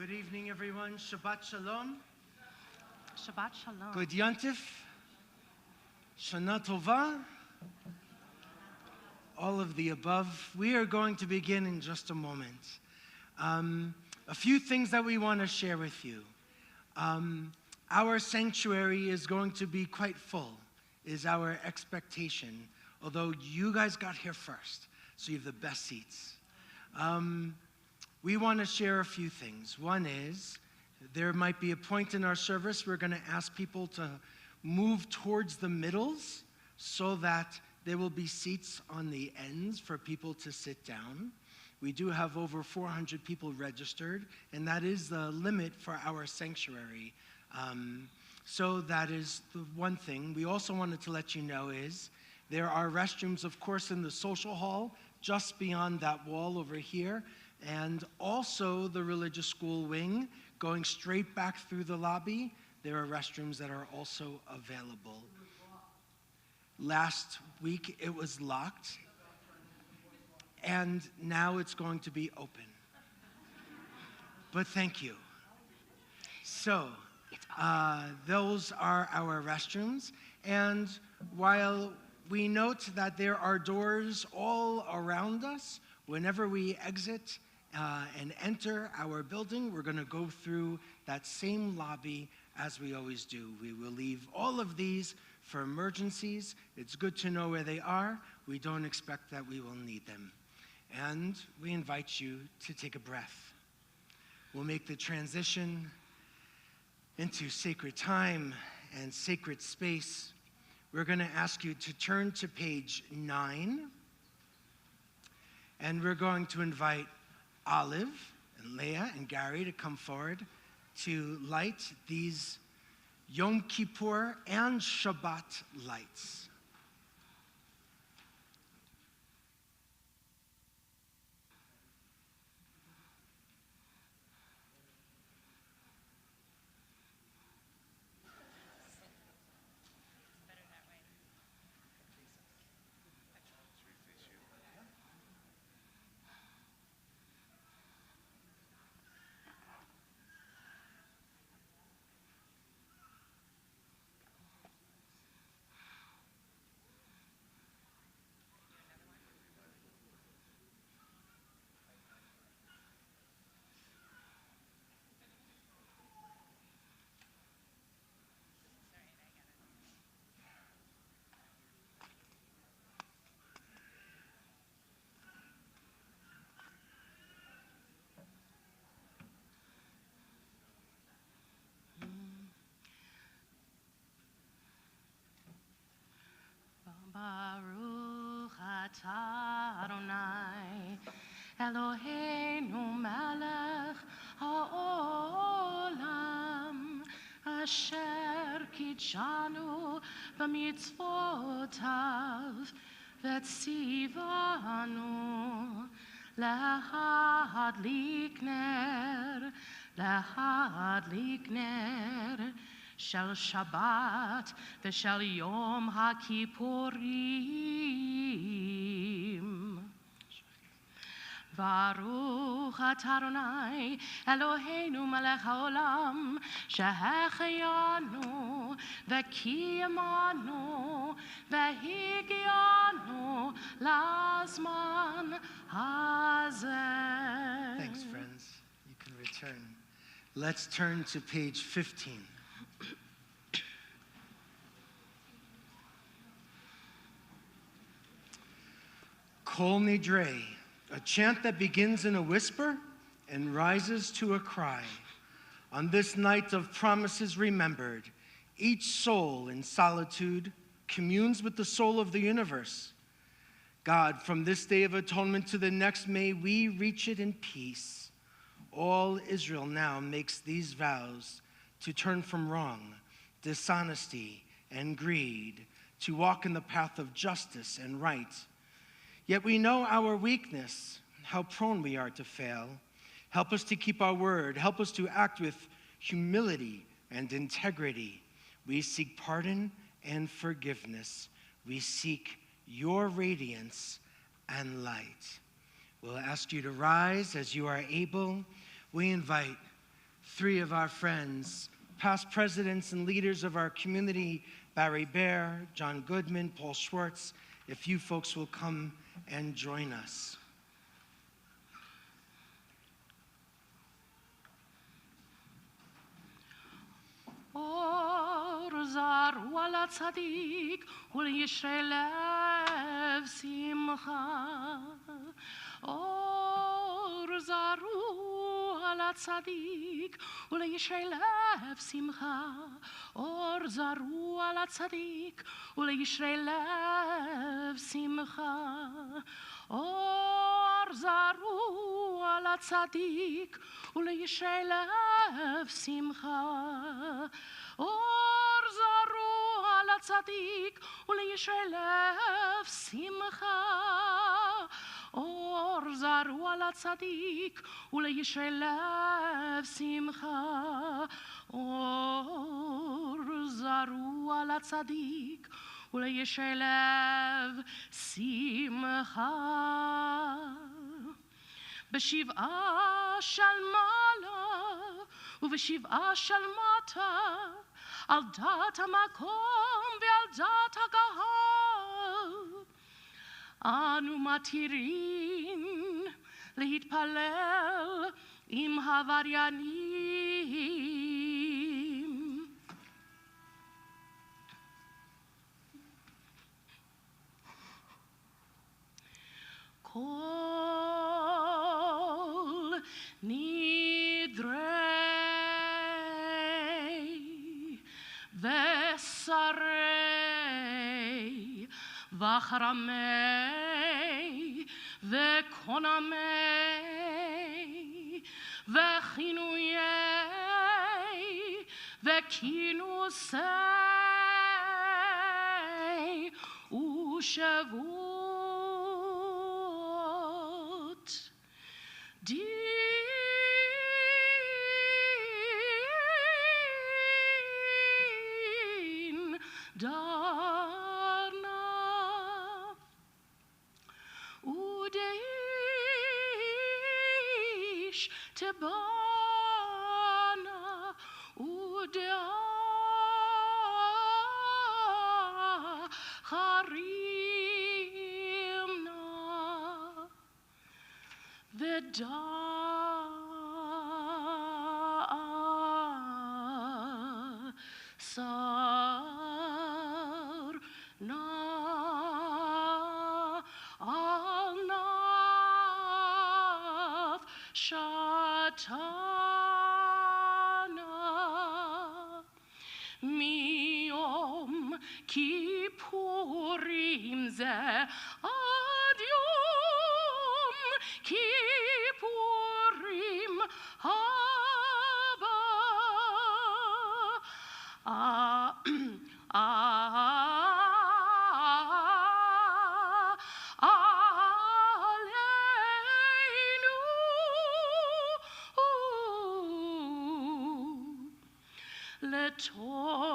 Good evening, everyone. Shabbat Shalom. Shabbat Shalom. Good Yantif. Shana Tova. All of the above. We are going to begin in just a moment. A few things that we want to share with you. Our sanctuary is going to be quite full, is our expectation, although you guys got here first, so you have the best seats. We want to share a few things. One is, there might be a point in our service we're going to ask people to move towards the middles so that there will be seats on the ends for people to sit down. We do have over 400 people registered, and that is the limit for our sanctuary. So that is the one thing. We also wanted to let you know is there are restrooms, of course, in the social hall, just beyond that wall over here, and also the religious school wing, going straight back through the lobby. There are restrooms that are also available. Last week it was locked, and now it's going to be open. But thank you. So, those are our restrooms, and while we note that there are doors all around us, whenever we exit and enter our building, we're going to go through that same lobby as we always do. We will leave all of these for emergencies. It's good to know where they are. We don't expect that we will need them. And we invite you to take a breath. We'll make the transition into sacred time and sacred space. We're going to ask you to turn to page 9. And we're going to invite Olive and Leah and Gary to come forward to light these Yom Kippur and Shabbat lights. Baruch atah Adonai Eloheinu melech haolam asher kitshanu b'mitzvotav v'tzivanu lahadlik ner Shel Shabbat v'shel Yom HaKippurim. Baruch atah Adonai Eloheinu melech haolam shehecheyanu v'kiyamanu v'higyanu lazman hazeh. Thanks, friends. You can return. Let's turn to page 15. Kol Nidre, a chant that begins in a whisper and rises to a cry. On this night of promises remembered, each soul in solitude communes with the soul of the universe. God, from this day of atonement to the next, may we reach it in peace. All Israel now makes these vows to turn from wrong, dishonesty, and greed, to walk in the path of justice and right. Yet we know our weakness, how prone we are to fail. Help us to keep our word. Help us to act with humility and integrity. We seek pardon and forgiveness. We seek your radiance and light. We'll ask you to rise as you are able. We invite three of our friends, past presidents and leaders of our community, Barry Bear, John Goodman, Paul Schwartz, if you folks will come and join us. Or zaru ala tzadik u'liyishrei lev simcha. Or zaru ala tzadik u'liyishrei lev simcha. Or zaru ala tzadik u'liyishrei lev simcha. Or zaru ala tzadik u'liyishrei lev simcha. Or zaru ala tzadik u'liyishrei lev simcha. Or zaru ala tzadik u'liyishrei lev simcha. Or zaru ala tzadik u'liyishrei lev simcha. בשבעה של מעלה ובשבעה של מטה, על דעת המקום ועל דעת הקהל, אנו מתירים להתפלל עם העבריינים. Kol Nidre Vesarei Vachramei Vekonamei Vechinuyei Vekinusei Ushavut Din Darna Udeish Tebana Udea Harimna Veda Sarna Alnaf Shatana Miyom Kippurim Ze Ad Yom Kippurim Haba Aleinu Letova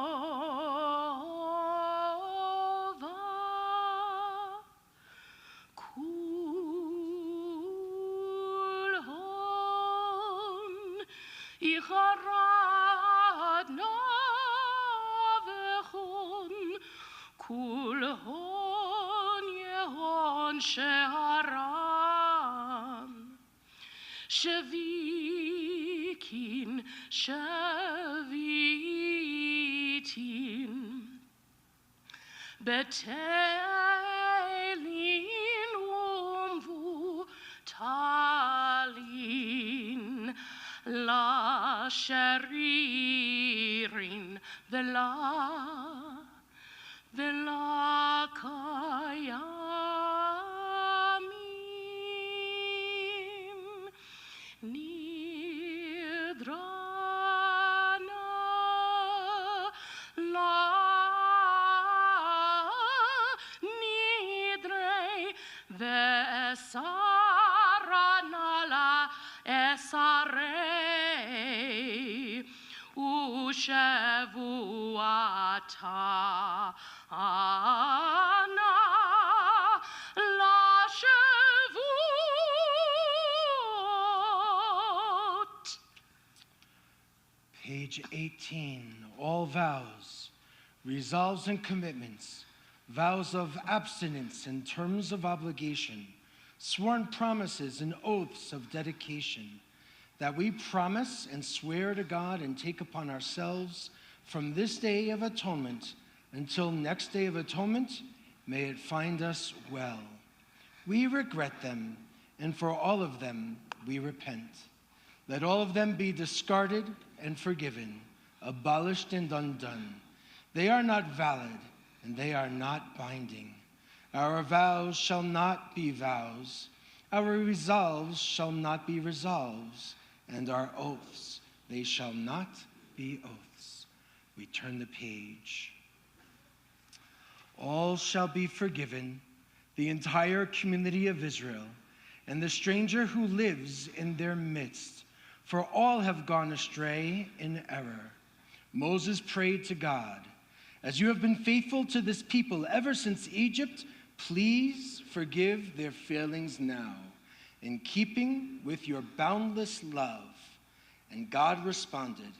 Kulhon Icharadna Vechon Kulhon Yehon Sheharam Shavikin Shavitin Betelin Umvutalin La Sheririn Vela Kayamin Nidrana La Nidre Vesarana La Esarei Ushavuata Page 18, all vows, resolves and commitments, vows of abstinence and terms of obligation, sworn promises and oaths of dedication, that we promise and swear to God and take upon ourselves from this day of atonement until next day of atonement, may it find us well. We regret them, and for all of them we repent. Let all of them be discarded and forgiven, abolished and undone. They are not valid, and they are not binding. Our vows shall not be vows. Our resolves shall not be resolves. And our oaths, they shall not be oaths. We turn the page. All shall be forgiven, the entire community of Israel, and the stranger who lives in their midst, for all have gone astray in error. Moses prayed to God, as you have been faithful to this people ever since Egypt, please forgive their failings now, in keeping with your boundless love. And God responded,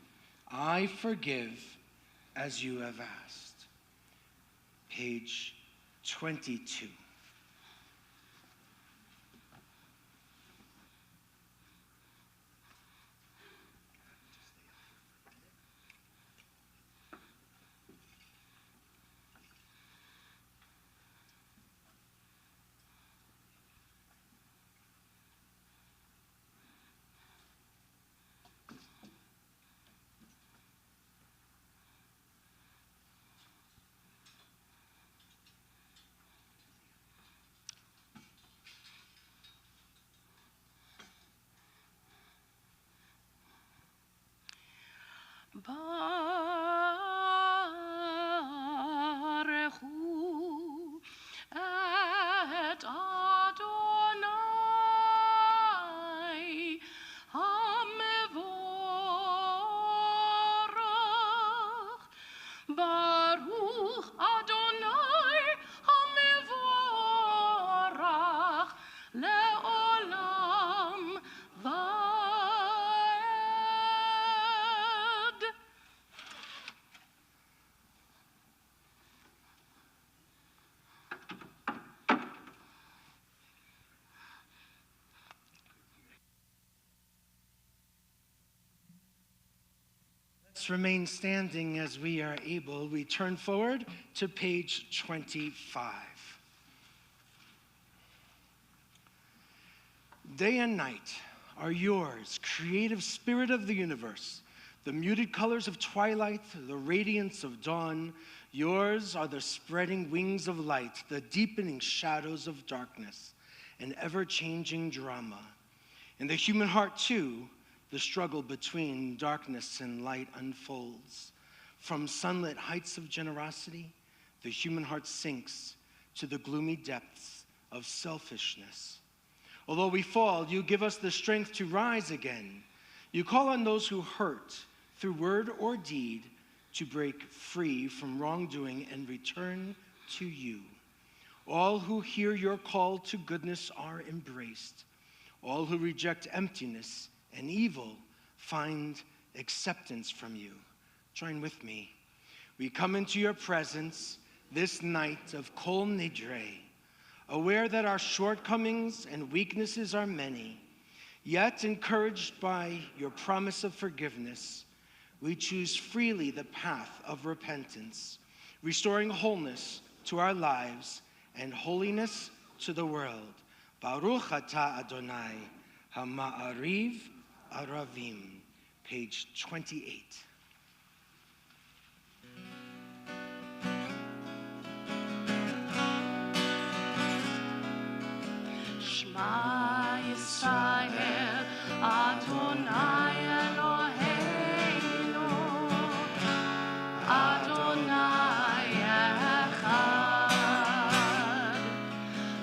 I forgive as you have asked. Page 22. Baruchu et Adonai HaMevorach. Baruch Adonai HaMevorach le'olam va'ed. Let's remain standing as we are able. We turn forward to page 25. Day and night are yours, creative spirit of the universe. The muted colors of twilight, the radiance of dawn. Yours are the spreading wings of light, the deepening shadows of darkness, an ever-changing drama. In the human heart, too, the struggle between darkness and light unfolds. From sunlit heights of generosity, the human heart sinks to the gloomy depths of selfishness. Although we fall, you give us the strength to rise again. You call on those who hurt through word or deed to break free from wrongdoing and return to you. All who hear your call to goodness are embraced. All who reject emptiness and evil find acceptance from you. Join with me. We come into your presence this night of Kol Nidre, aware that our shortcomings and weaknesses are many, yet encouraged by your promise of forgiveness, we choose freely the path of repentance, restoring wholeness to our lives and holiness to the world. Baruch atah Adonai, Hama'ariv Aravim, page 28. Shema Yisrael, Adonai Eloheinu, Adonai Echad.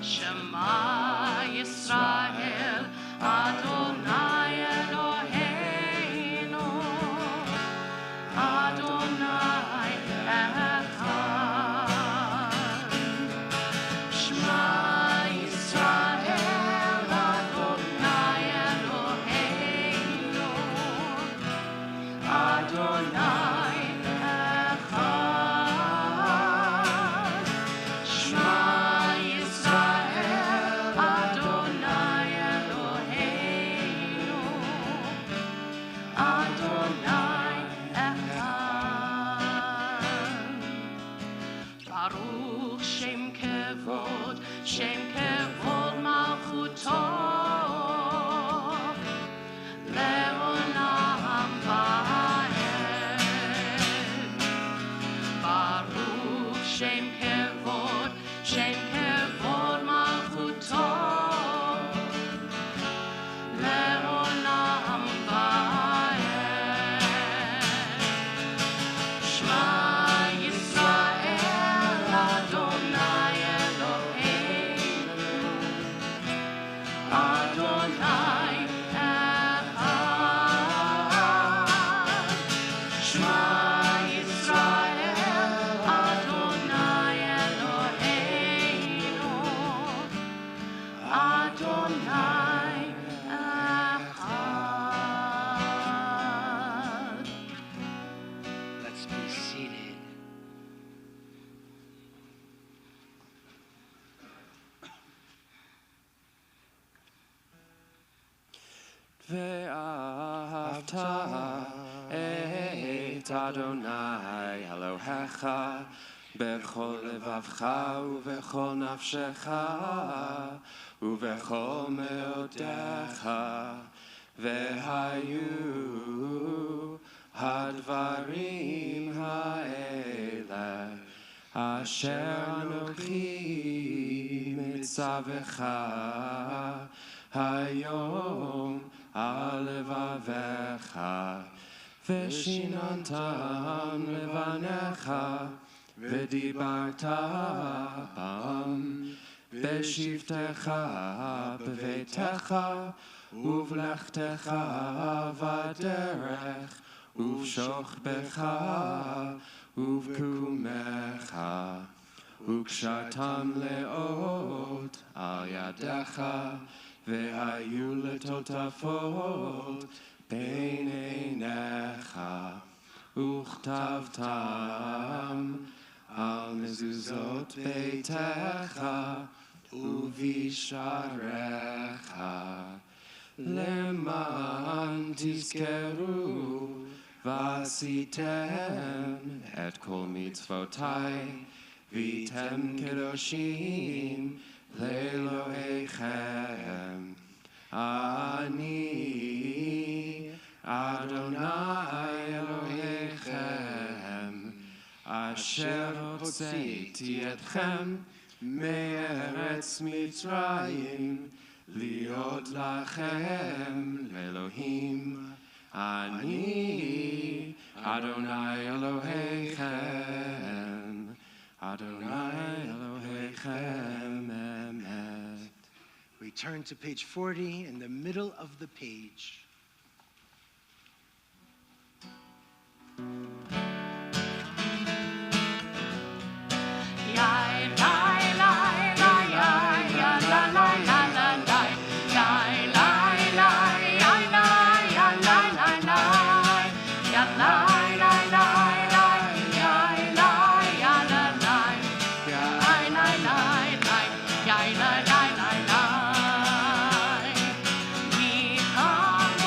Shema Yisrael, Adonai Eloheinu, Adonai Echad. Shema Yisrael, kevod, Shem kevod malchuto, leolam vaed. Baruch Shem kevod malchuto, leolam vaed. Shema Yisrael, Adonai Eloheinu, Adonai Echad. Shema Yisrael, Adonai Eloheinu, Adonai Echad. Let's be seated. ואהבת את אדוני אלוהיך בכל לבבך ובכל נפשך ובכל מאודיך, והיו הדברים האלה אשר אנוכי מצווך היום על לבביך, ושיננתם לבניך, ודיברת בם בשבתך בביתך ובלכתך בדרך ובשוכבך ובקומך, וקשרתם לאות על ידך, והיו לטוטפות בין עיניך, וכתבתם על מזוזות ביתך ובשעריך, למען תזכרו ועשיתם את כל מצוותיי, והייתם קדושים לאלוהיכם. אני אדוני אלוהיכם, אשר הוצאתי אתכם מארץ מצרים, להיות לכם לאלוהים. אני אדוני אלוהיכם, אדוני אלוהיכם אמת. We turn to page 40 in the middle of the page. We come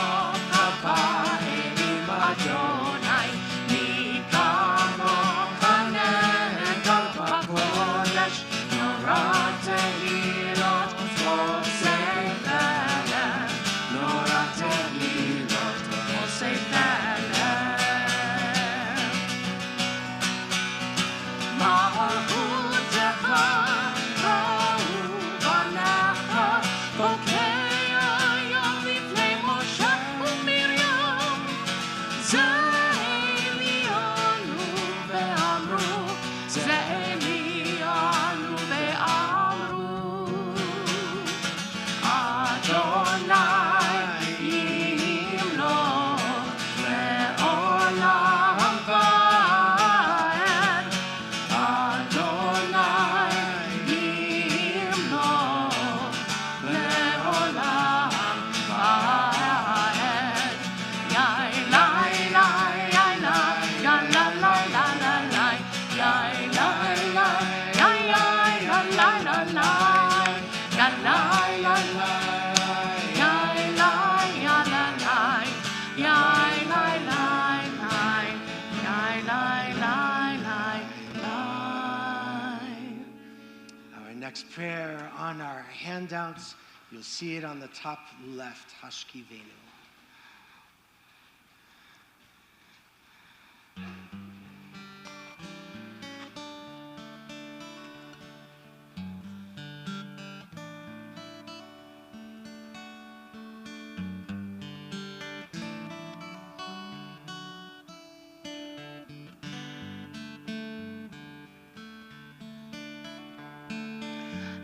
Our next prayer on our handouts, you'll see it on the top left, Hashkivenu.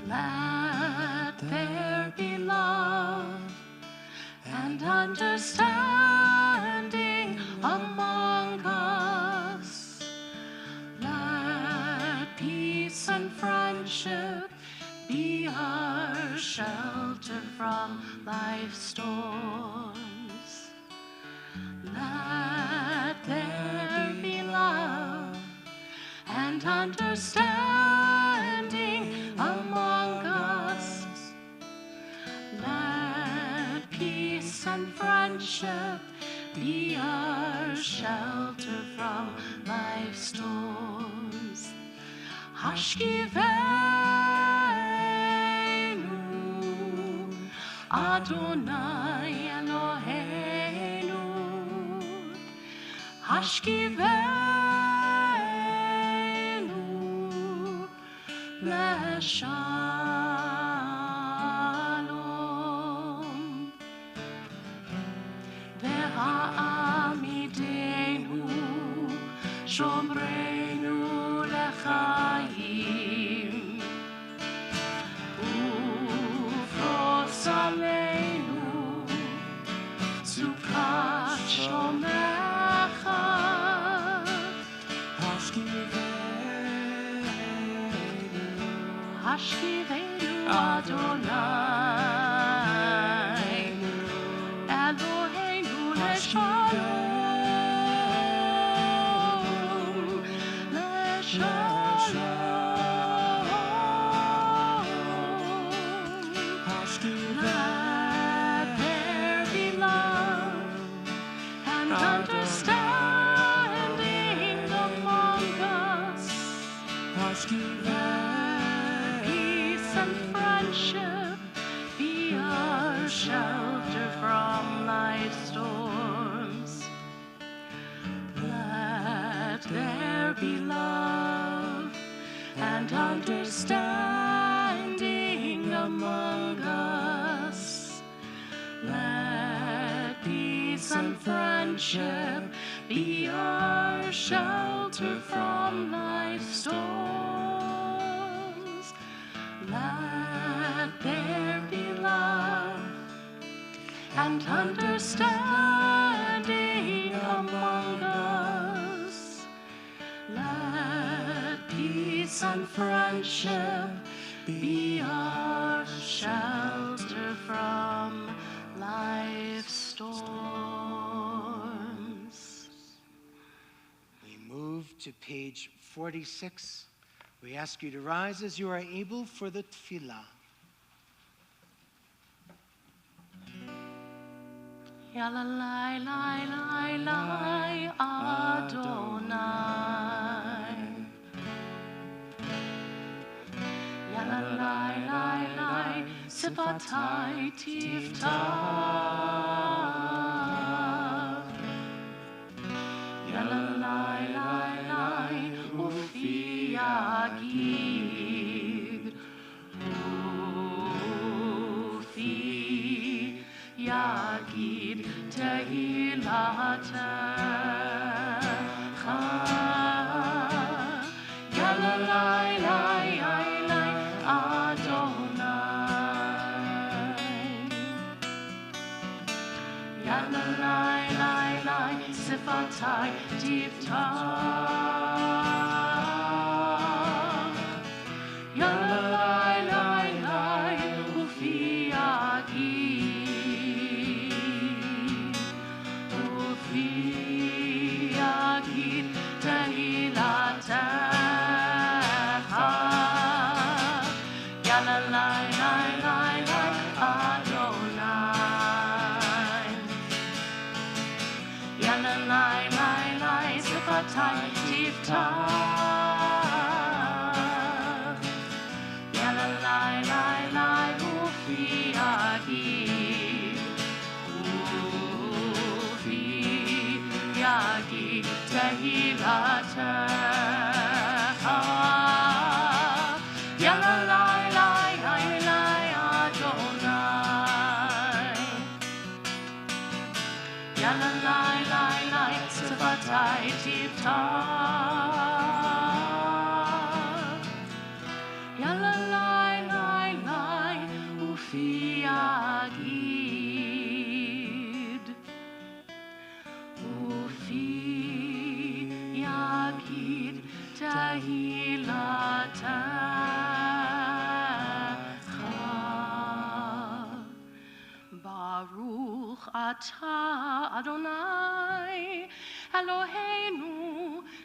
Let there be love and understanding among us. Let peace and friendship be our shelter from life's storms. Let there be love and understanding among us. Let peace and friendship be our shelter from life's storms. Hashkivenu, Adonai Eloheinu. Hashkivenu, Leshalom. Ve'ha'amidenu, Shomrenu lechaim. Ufroz aleinu, Sukat shomecha. Hashkivenu Adonai Eloheinu leshalom, leshalom. Let there be love and understanding among us. Peace and friendship be our shelter from life's storms. Let there be love and understanding among us. Let peace and friendship be our shelter from life's storms. Let there be love and understanding among us. Let peace and friendship be our shelter from life's storms. We move to page 46. We ask you to rise as you are able for the tefillah. Yalalai, lai, lai, lai, Adonai. Yalalai, lai, lai, sifatai tiftach. Yalalai, lai, lai, ufi yagid. Ufi yagid tehilatecha. Yalalai, lai, lai, lai, Adonai. Yalalai, lai, lai, sifatai tiftach. Yalalai, lai, lai, ufi yagid. Ufi yagid tehilatecha. Yalalai, lai, lai, lai, Adonai. Yalalai, lai, lai, sifatai tiftach. lai lai lai ufi yagid tehilatecha yalla lai lai lai lai Adonai yalla lai lai lai sifatai tiftach yalla lai lai lai ufi yagid ufi yagid tehilatecha Baruch atah Adonai Eloheinu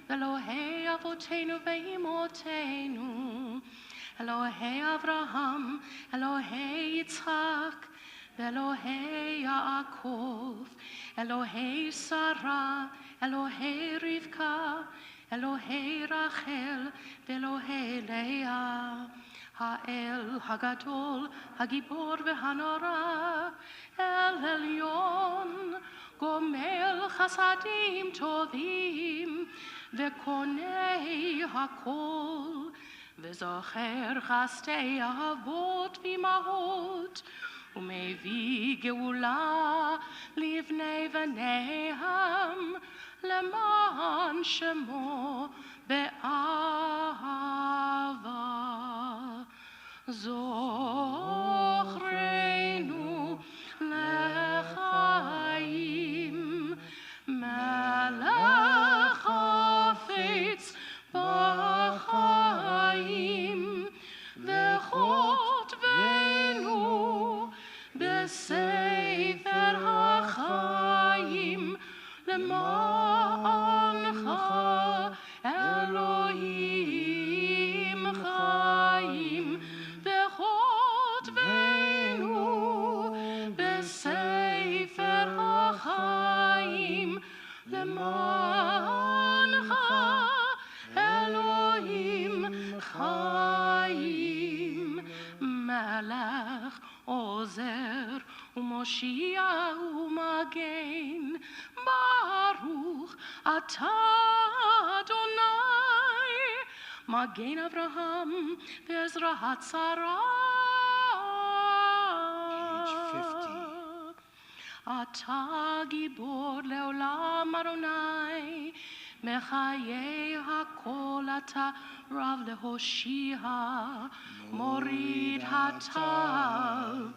Elohei Avotenu ve'imotenu Elohei Avraham Elohei Yitzchak Elohei Yaakov Elohei Sarah Elohei Rivka Elohei Rachel Elohei Leah Ha'el Hagadol Hagibor ve'hanora El Elyon Gomel Chasadim Tovim Ve'konei Hakol Ve'zocher Chastei Avot V'imahot Umevi Geula Livnei V'neihem Leman Shemo Be'ava Zochreinu Lechaim Melech Hafetz B'chaim V'chotvenu B'sefer HaChaim Lemancha Elohim Chaim V'chotvenu B'sefer HaChaim Lemancha Elohim Chaim Melech Ozer U'Moshiach U'Magen Baruch Atah Adonai Magen Avraham Ve'ezra Hatzara Page 50. Atah Gibor Leolam Adonai Mechayei HaKol Atah Rav Lehoshia Morid Hatal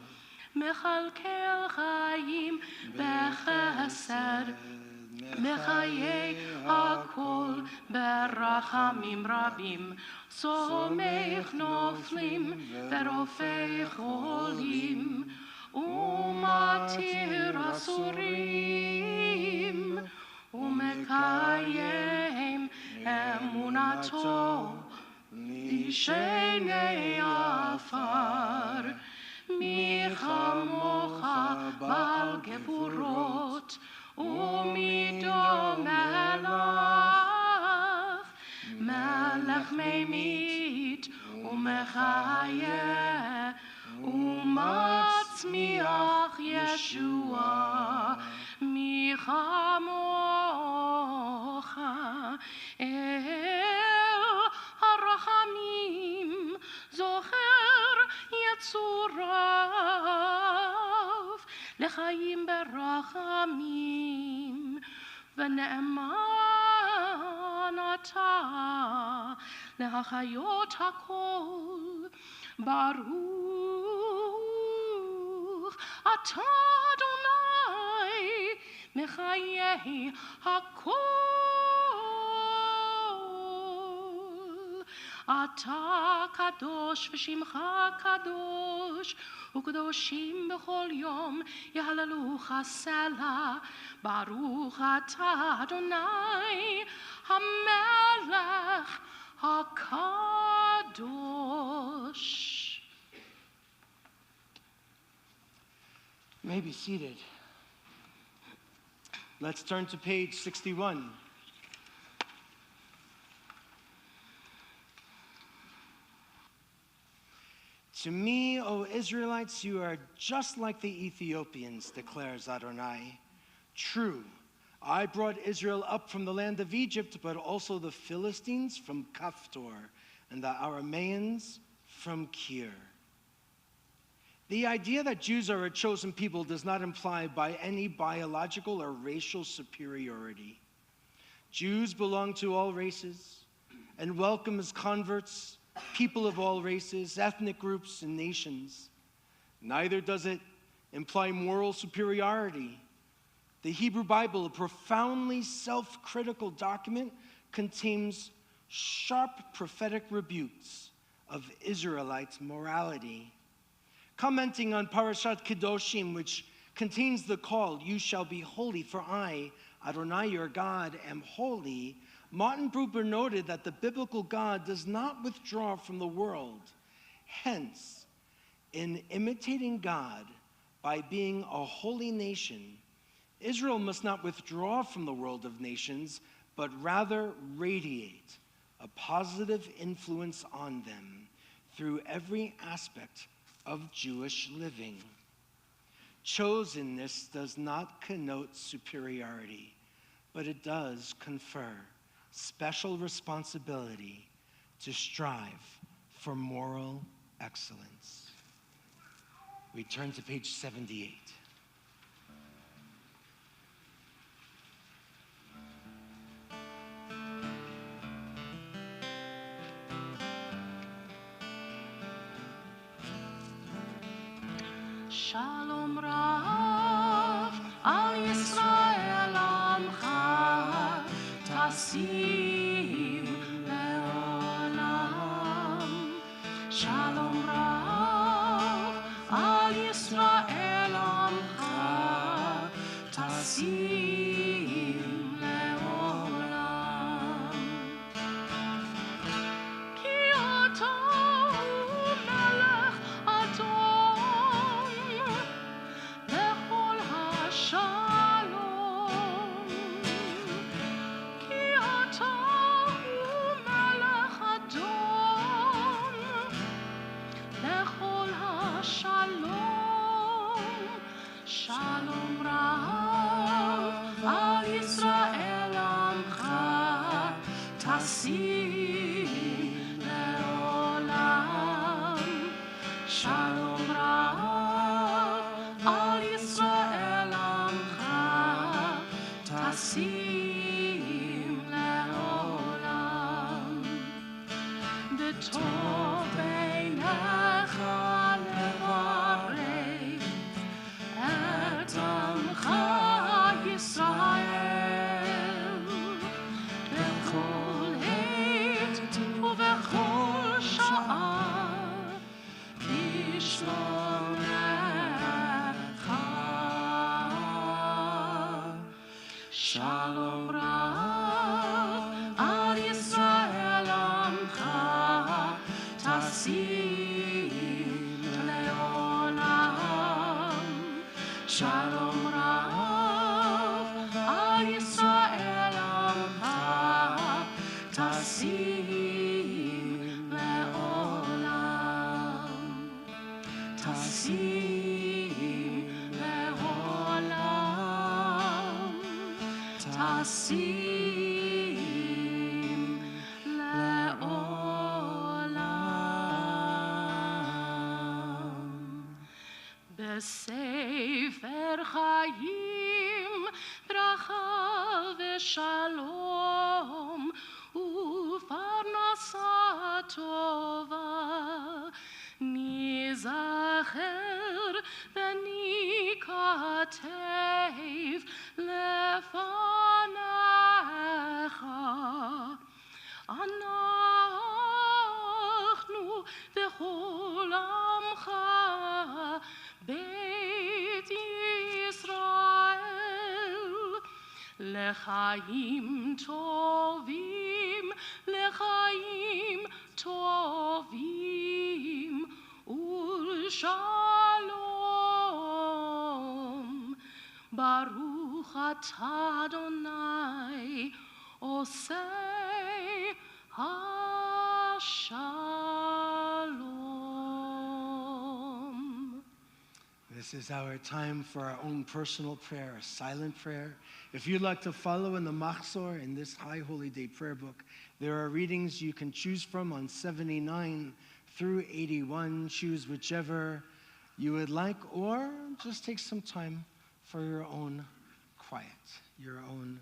Mechalkel Chaim Bechesed Mechayei HaKol Berachamim Rabim Somech Noflim Verofei Cholim Umatir Asurim Umekayem Emunato Lishenei Afar Michamocha Bal Gevurot Umido Melach Melech Meimit Umechayeh Umatzmiach Yeshua Michamocha El Harachamim Zocher Yetzurav Lechaim Berachamim V'ne'eman Atah Lehachayot HaKol Baruch Atah Adonai Mechayei HaKol Atah Kadosh V'Shimcha Kadosh U'Kadoshim B'chol Yom Yahalelucha Selah Baruch Atah Adonai HaMelech HaKadosh. You may be seated. Let's turn to page 61. To me, O Israelites, you are just like the Ethiopians, declares Adonai. True, I brought Israel up from the land of Egypt, but also the Philistines from Kaftor and the Arameans from Kir. The idea that Jews are a chosen people does not imply by any biological or racial superiority. Jews belong to all races and welcome as converts people of all races, ethnic groups, and nations. Neither does it imply moral superiority. The Hebrew Bible, a profoundly self-critical document, contains sharp prophetic rebukes of Israelites' morality. Commenting on Parashat Kedoshim, which contains the call, "You shall be holy, for I, Adonai your God, am holy," Martin Buber noted that the biblical God does not withdraw from the world. Hence, in imitating God by being a holy nation, Israel must not withdraw from the world of nations, but rather radiate a positive influence on them through every aspect of Jewish living. Chosenness does not connote superiority, but it does confer special responsibility to strive for moral excellence. We turn to page 78. Shalom Rav al Yisrael Amcha Tasim Leolam. Shalom Rav al Yisrael Amcha Tasim Leolam. Ki ata melech Adon Kol HaShalom. Ki ata melech Adon Kol HaShalom. Shalom Rav al Yisrael Amcha Tasim Leolam. Shalom Rav al Yisrael Amcha Tasim Leolam. B'tov beinecha levarech et Amcha Yisrael b'chol עת ובכל שעה בשלומך. Shalom Rav al Yisrael Amcha Tasim Leolam. Shalom Rav al Yisrael Amcha Tasim Leolam. Tasim Leolam. Tasim Leolam. Besefer Chaim bracha v'shalom u'parnasa tova nizacher v'nikatev lefanecha. אנחנו וכל עמך בית ישראל לחיים טובים, לחיים טובים ולשלום. ברוך אתה אדוני עושה השלום. This is our time for our own personal prayer, a silent prayer. If you'd like to follow in the Machzor, in this High Holy Day prayer book, there are readings you can choose from on 79 through 81. Choose whichever you would like, or just take some time for your own quiet, your own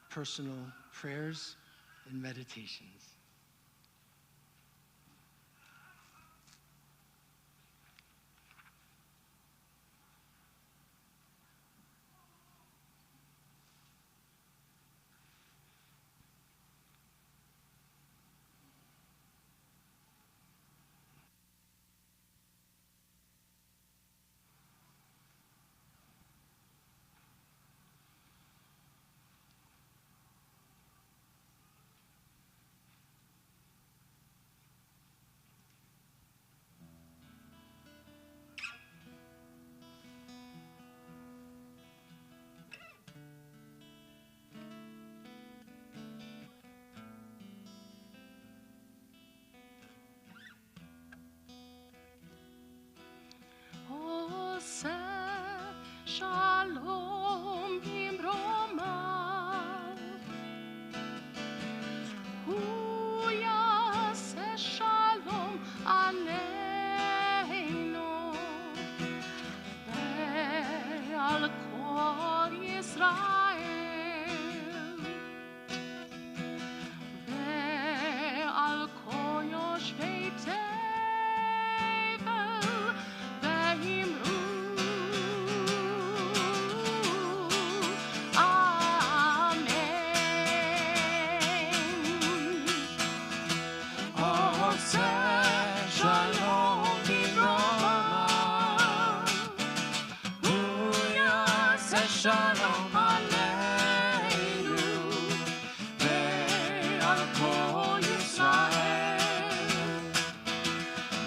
personal prayers and meditations. Shalom bimromav, hu yaseh shalom aleinu, ve'al kol Yisrael, ve'al kol yoshvei tevel, ve'imru Shalom Aleinu, ve'al kol Yisrael,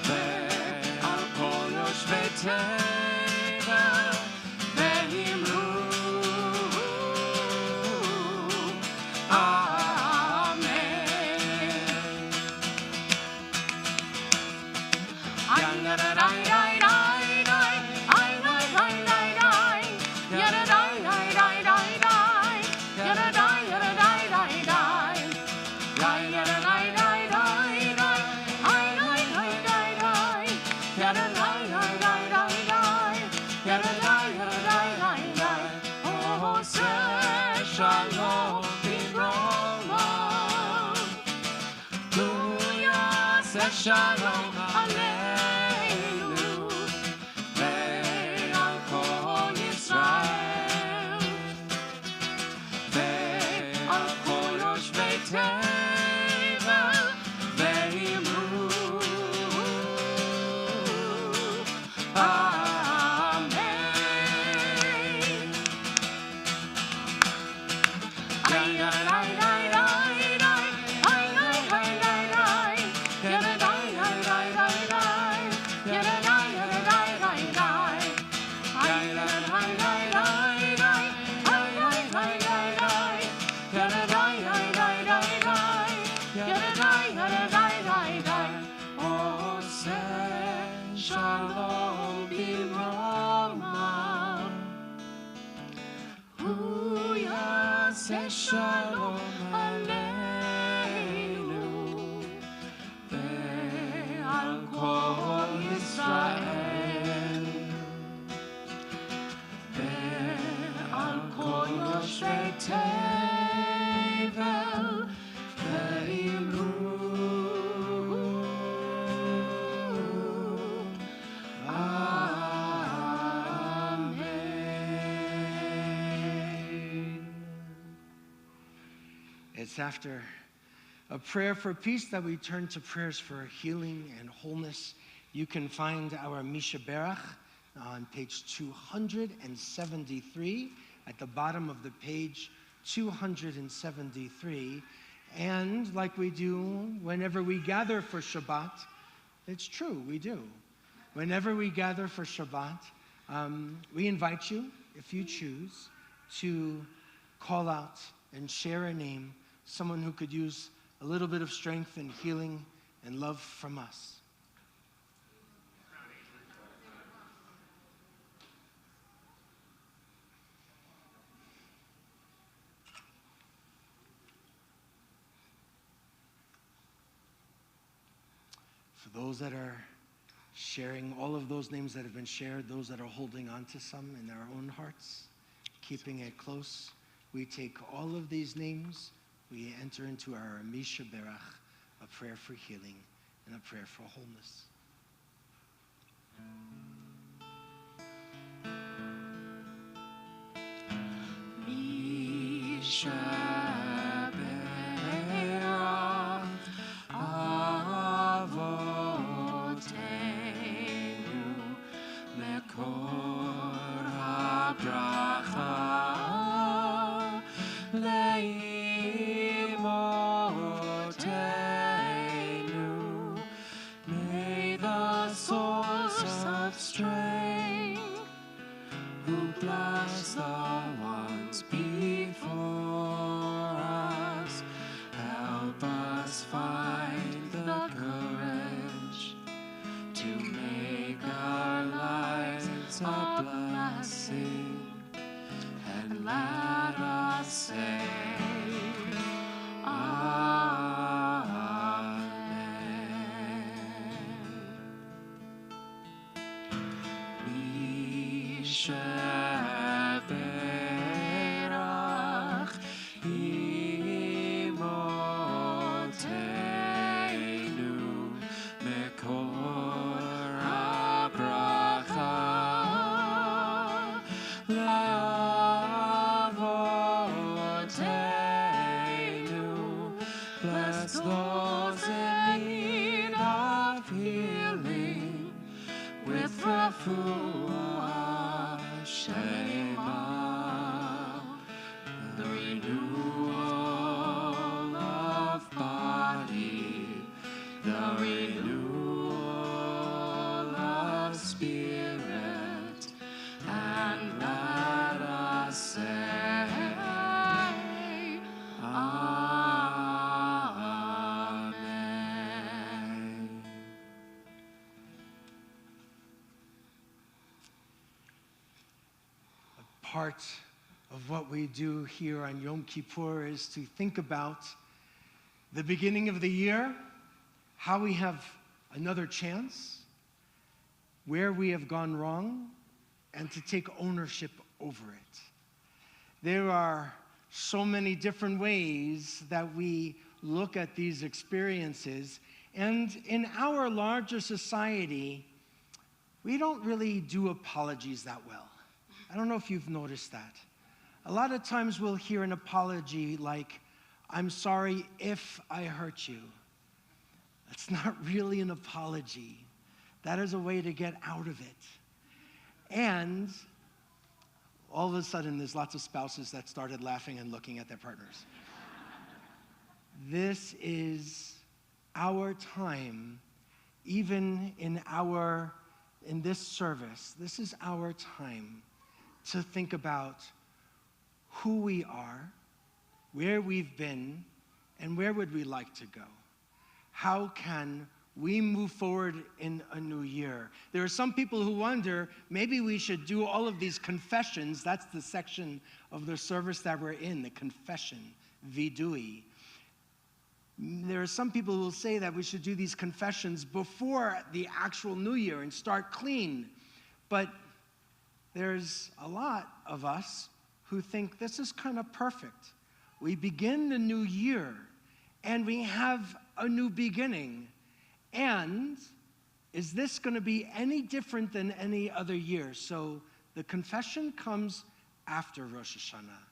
ve'al kol yoshvei tevel, ve'imru Shalom bimromav, hu yaseh shalom aleinu, ve'al kol Yisrael, ve'al kol yoshvei tevel, ve'imru Shalom bimromav, hu yaseh shalom aleinu, ve'al kol Yisrael, ve'al kol yoshvei tevel, ve'imru It's after a prayer for peace that we turn to prayers for healing and wholeness. You can find our Misha Berach on page 273, at the bottom of the page 273. And like we do whenever we gather for Shabbat, it's true, we do. Whenever we gather for Shabbat, we invite you, if you choose, to call out and share a name, someone who could use a little bit of strength and healing and love from us. For those that are sharing all of those names that have been shared, those that are holding on to some in their own hearts, keeping it close, we take all of these names, we enter into our Misha Berach, a prayer for healing and a prayer for wholeness. Misha Berach Avotenu Mekor HaBracha Leimotenu. May the source of strength who bless the ones before us, help us find the courage to make our lives a blessing, and let us say, Amen. Misha Berach Imotenu Mekor HaBracha Le'avotenu. Bless those in need of healing with refuah Shema, the renewal of body, the renewal of spirit, and let us say, Amen. Part of what we do here on Yom Kippur is to think about the beginning of the year, how we have another chance, where we have gone wrong, and to take ownership over it. There are so many different ways that we look at these experiences, and in our larger society, we don't really do apologies that well. I don't know if you've noticed that. A lot of times we'll hear an apology like, I'm sorry if I hurt you. That's not really an apology. That is a way to get out of it. And all of a sudden, there's lots of spouses that started laughing and looking at their partners. This is our time, even in this service, this is our time to think about who we are, where we've been, and where would we like to go. How can we move forward in a new year? There are some people who wonder, maybe we should do all of these confessions. That's the section of the service that we're in, the confession, vidui. There are some people who will say that we should do these confessions before the actual new year and start clean. But there's a lot of us who think this is kind of perfect. We begin the new year and we have a new beginning. And is this going to be any different than any other year? So the confession comes after Rosh Hashanah.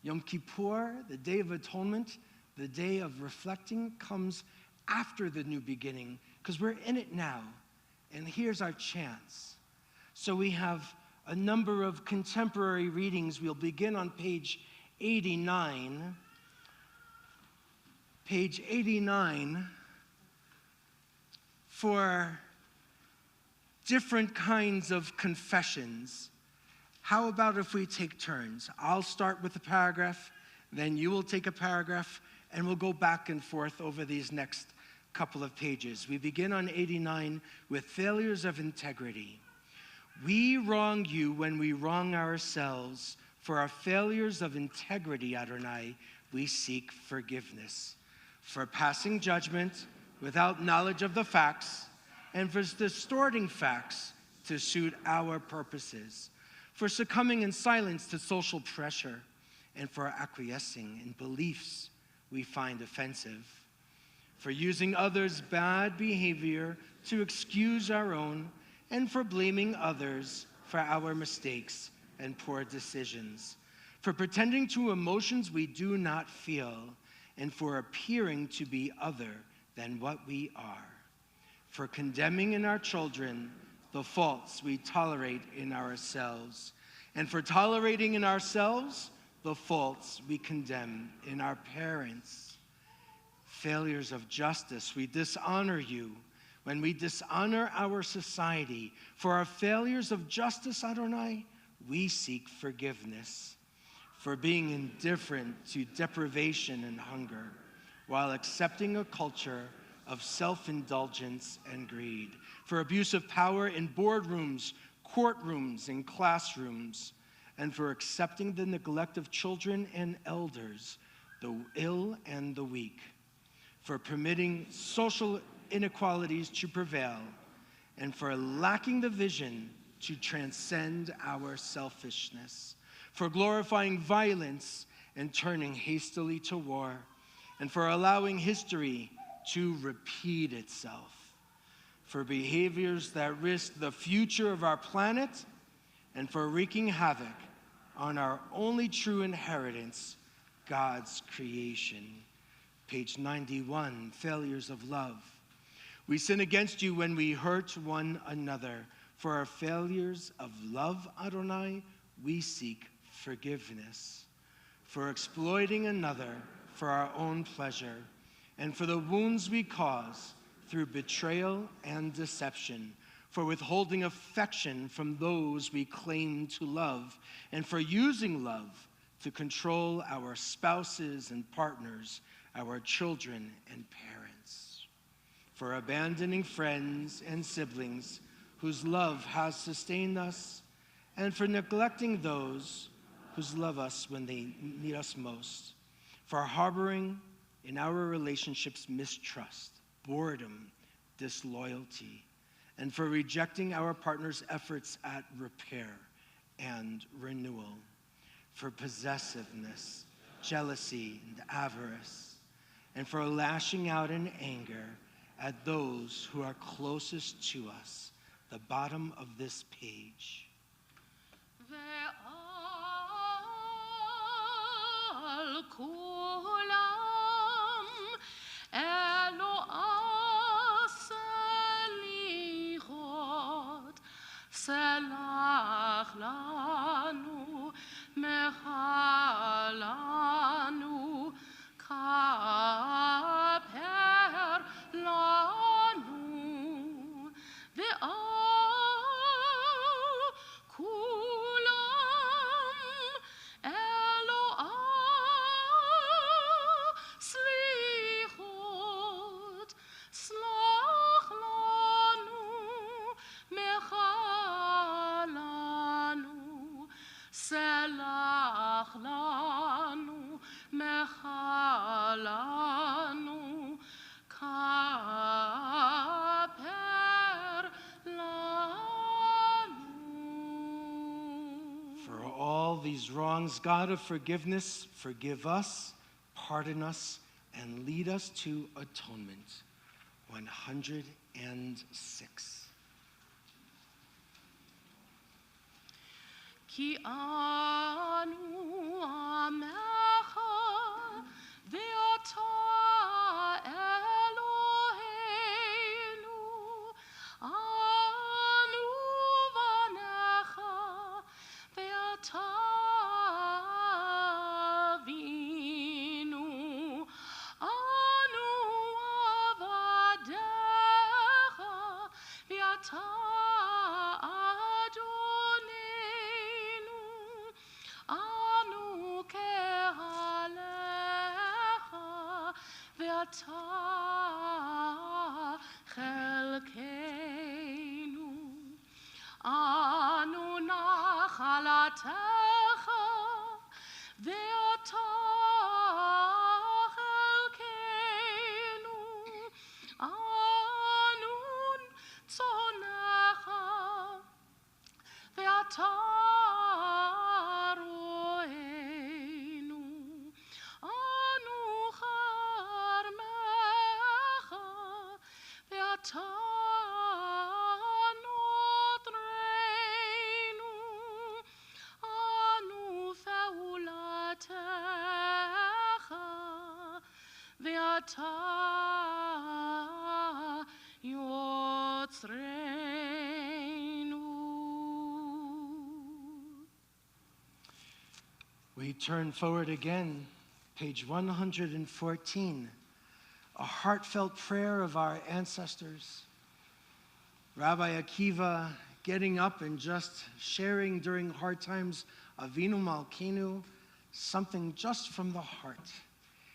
Yom Kippur, the Day of Atonement, the day of reflecting, comes after the new beginning because we're in it now. And here's our chance. So we have a number of contemporary readings. We'll begin on page 89. Page 89 for different kinds of confessions. How about if we take turns? I'll start with a paragraph, then you will take a paragraph, and we'll go back and forth over these next couple of pages. We begin on 89 with failures of integrity. We wrong you when we wrong ourselves. For our failures of integrity, Adonai, we seek forgiveness. For passing judgment without knowledge of the facts, and for distorting facts to suit our purposes, for succumbing in silence to social pressure, and for acquiescing in beliefs we find offensive, for using others' bad behavior to excuse our own, and for blaming others for our mistakes and poor decisions, for pretending to emotions we do not feel, and for appearing to be other than what we are, for condemning in our children the faults we tolerate in ourselves, and for tolerating in ourselves the faults we condemn in our parents. Failures of justice, we dishonor you when we dishonor our society. For our failures of justice, Adonai, we seek forgiveness. For being indifferent to deprivation and hunger, while accepting a culture of self-indulgence and greed. For abuse of power in boardrooms, courtrooms, and classrooms, and for accepting the neglect of children and elders, the ill and the weak. For permitting social inequalities to prevail, and for lacking the vision to transcend our selfishness, for glorifying violence and turning hastily to war, and for allowing history to repeat itself, for behaviors that risk the future of our planet, and for wreaking havoc on our only true inheritance, God's creation. Page 91, Failures of Love. We sin against you when we hurt one another. For our failures of love, Adonai, we seek forgiveness. For exploiting another for our own pleasure, and for the wounds we cause through betrayal and deception, for withholding affection from those we claim to love, and for using love to control our spouses and partners, our children and parents, for abandoning friends and siblings whose love has sustained us, and for neglecting those who love us when they need us most, for harboring in our relationships mistrust, boredom, disloyalty, and for rejecting our partner's efforts at repair and renewal, for possessiveness, jealousy, and avarice, and for lashing out in anger at those who are closest to us. The bottom of this page. Selach lanu, mechalanu, kaper lanu, ve'al kulam Eloah slichot, slach lanu, mechalanu, selach lanu, mechalanu, kaper lanu. For all these wrongs, God of forgiveness, forgive us, pardon us, and lead us to atonement. 106. Ki anu amecha ve'ata Eloheinu, anu vanecha ve'ata avinu, anu avadecha ve'ata Adonenu, anu kehalecha ve'ata chelkeinu, anu nachalatecha ve'ata chelkeinu, ואתה רואינו, אנו חרמך, ואתה נותרנו, אנו פעולתך, ואתה יוצרנו. We turn forward again, page 114, a heartfelt prayer of our ancestors. Rabbi Akiva getting up and just sharing during hard times, Avinu Malkeinu, something just from the heart.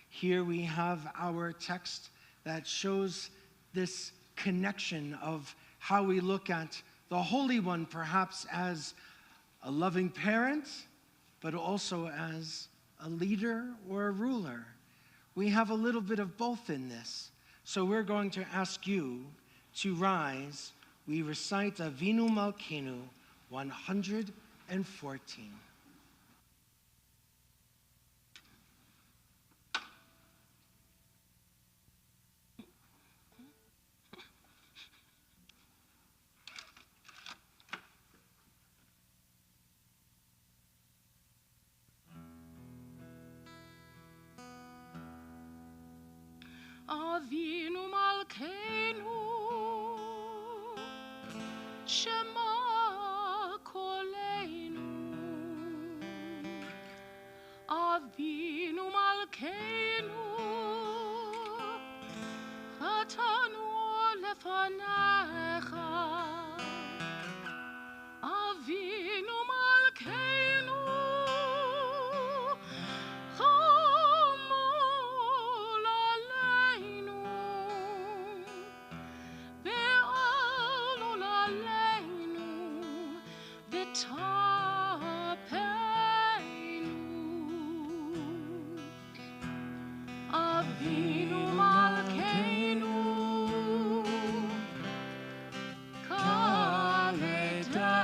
Here we have our text that shows this connection of how we look at the Holy One, perhaps as a loving parent, but also as a leader or a ruler. We have a little bit of both in this. So we're going to ask you to rise. We recite Avinu Malkeinu 114. Avinu Malkeinu, Shema Koleinu. Avinu Malkeinu, Chatanu lefanecha. Avinu Malkeinu, Avinu Malkeinu, Kol Nidre,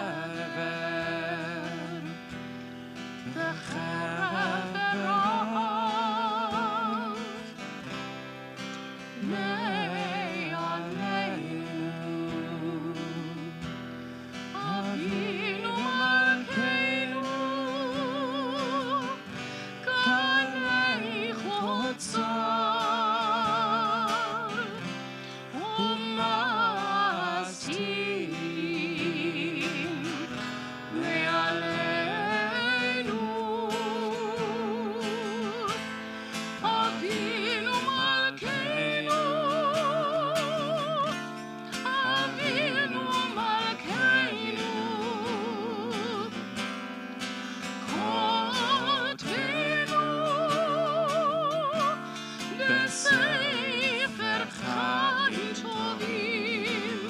v'cheref v'ra'av, me'aleinu. Avinu Malkeinu, Kalei Chotzor, U'masim me'aleinu. Avinu Malkeinu, Avinu Malkeinu, כותבנו בספר חיים טובים.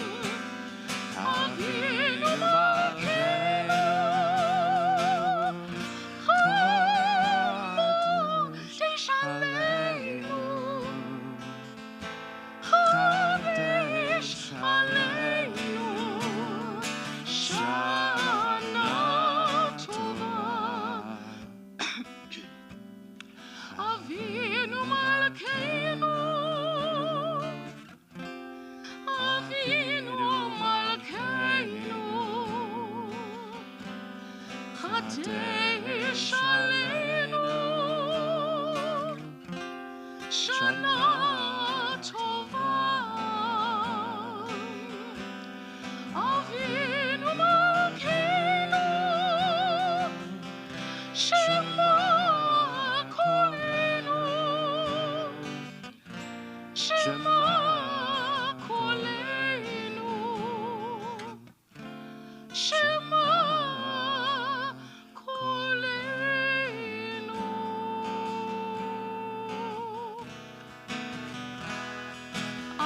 אבינו מלכנו, חדש עלינו, חדש עלינו, שנה טובה. Avinu Malkeinu, Avinu Malkeinu, Chadesh Aleinu, Shana Tova. Avinu Malkeinu, Shema Koleinu, Shema Koleinu, Shema Koleinu.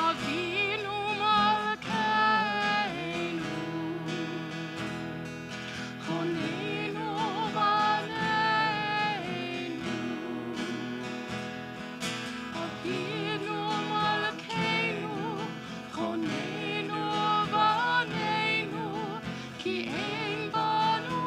Avinu Malkeinu, Honenu Baneinu. Avinu Malkeinu, Honenu Baneinu, Ki ein banu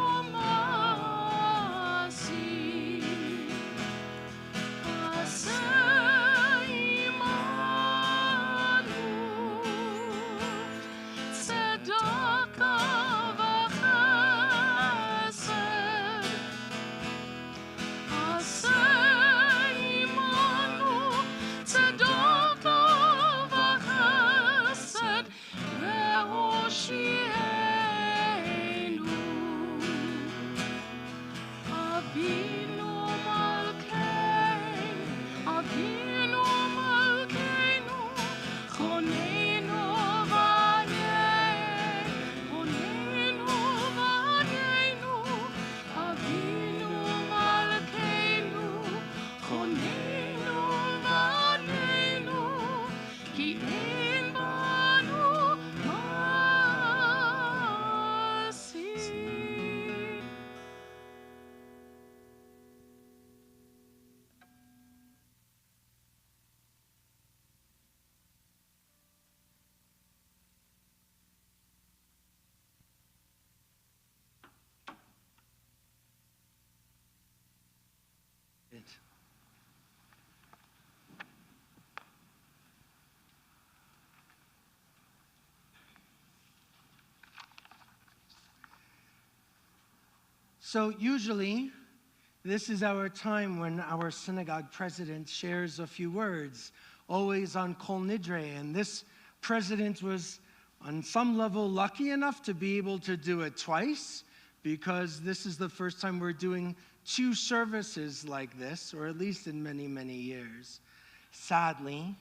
So usually, this is our time when our synagogue president shares a few words, always on Kol Nidre. And this president was, on some level, lucky enough to be able to do it twice, because this is the first time we're doing 2 services like this, or at least in many, many years. Sadly,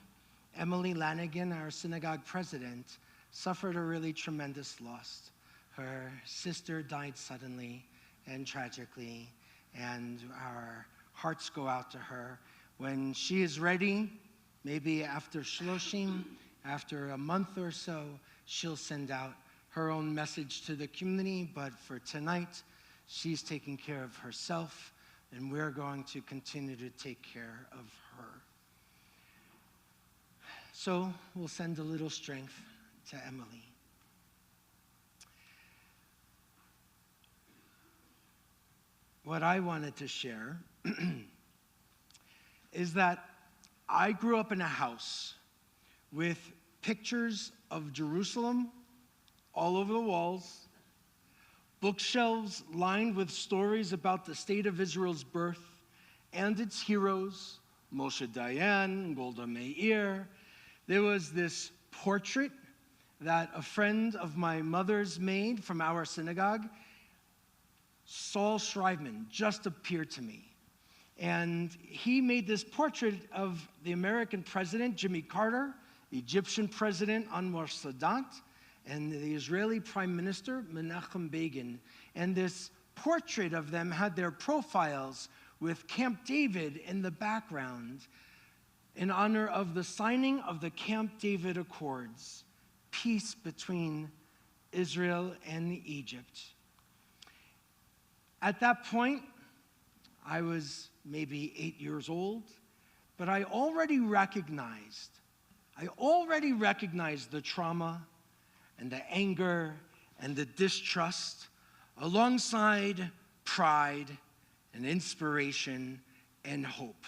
Emily Lanigan, our synagogue president, suffered a really tremendous loss. Her sister died suddenly and tragically, and our hearts go out to her. When she is ready, maybe after Shloshim, after a month or so, she'll send out her own message to the community, but for tonight, she's taking care of herself, and we're going to continue to take care of her. So we'll send a little strength to Emily. What I wanted to share is that I grew up in a house with pictures of Jerusalem all over the walls, bookshelves lined with stories about the state of Israel's birth and its heroes, Moshe Dayan, Golda Meir. There was this portrait that a friend of my mother's made from our synagogue. Saul Schreibman just appeared to me. And he made this portrait of the American president, Jimmy Carter, the Egyptian president, Anwar Sadat, and the Israeli prime minister, Menachem Begin. And this portrait of them had their profiles with Camp David in the background in honor of the signing of the Camp David Accords, peace between Israel and Egypt. At that point, I was maybe 8 years old, but I already recognized the trauma and the anger and the distrust alongside pride and inspiration and hope.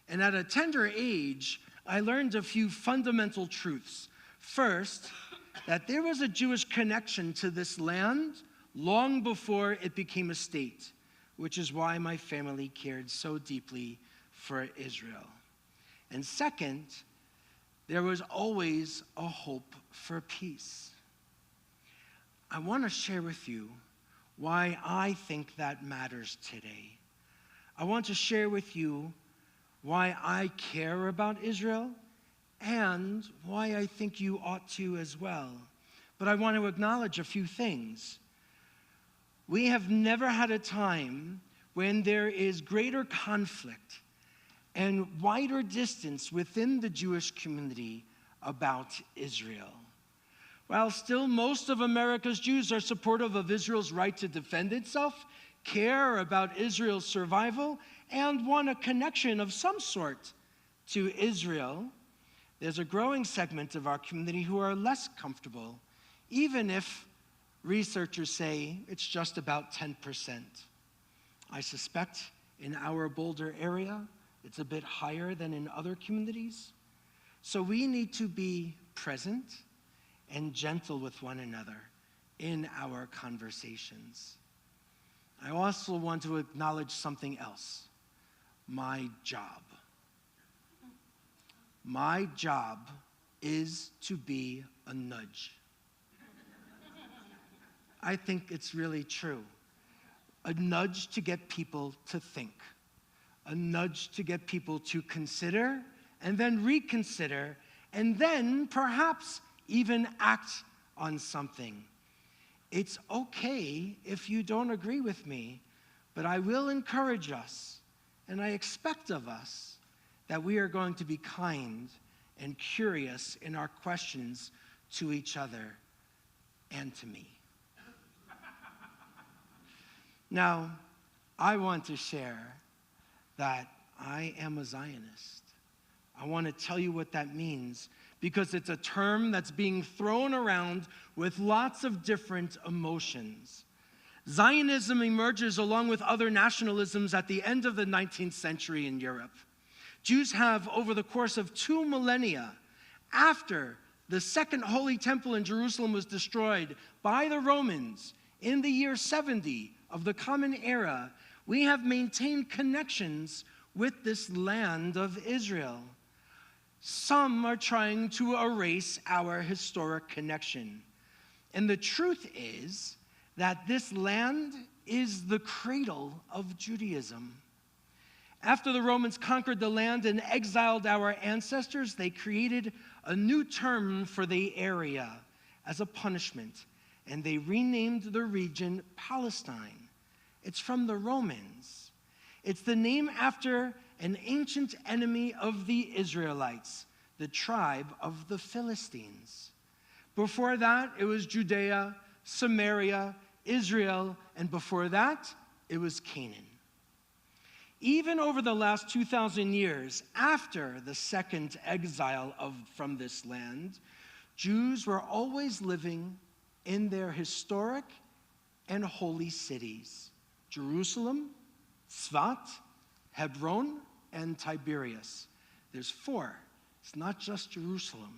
And at a tender age, I learned a few fundamental truths. First, that there was a Jewish connection to this land long before it became a state, which is why my family cared so deeply for Israel. And second, there was always a hope for peace. I want to share with you why I think that matters today. I want to share with you why I care about Israel and why I think you ought to as well. But I want to acknowledge a few things. We have never had a time when there is greater conflict and wider distance within the Jewish community about Israel. While still most of America's Jews are supportive of Israel's right to defend itself, care about Israel's survival, and want a connection of some sort to Israel, there's a growing segment of our community who are less comfortable, even if researchers say it's just about 10%. I suspect in our Boulder area, it's a bit higher than in other communities. So we need to be present and gentle with one another in our conversations. I also want to acknowledge something else. My job. My job is to be a nudge. I think it's really true. A nudge to get people to think. A nudge to get people to consider and then reconsider and then perhaps even act on something. It's okay if you don't agree with me, but I will encourage us, and I expect of us, that we are going to be kind and curious in our questions to each other and to me. Now, I want to share that I am a Zionist. I want to tell you what that means because it's a term that's being thrown around with lots of different emotions. Zionism emerges along with other nationalisms at the end of the 19th century in Europe. Jews have, over the course of 2 millennia, after the Second Holy Temple in Jerusalem was destroyed by the Romans in the year 70 of the Common Era, we have maintained connections with this land of Israel. Some are trying to erase our historic connection. And the truth is that this land is the cradle of Judaism. After the Romans conquered the land and exiled our ancestors, they created a new term for the area as a punishment, and they renamed the region Palestine. It's from the Romans. It's the name after an ancient enemy of the Israelites, the tribe of the Philistines. Before that, it was Judea, Samaria, Israel, and before that, it was Canaan. Even over the last 2,000 years, after the second exile from this land, Jews were always living in their historic and holy cities: Jerusalem, Tzfat, Hebron, and Tiberias. There's 4. It's not just Jerusalem.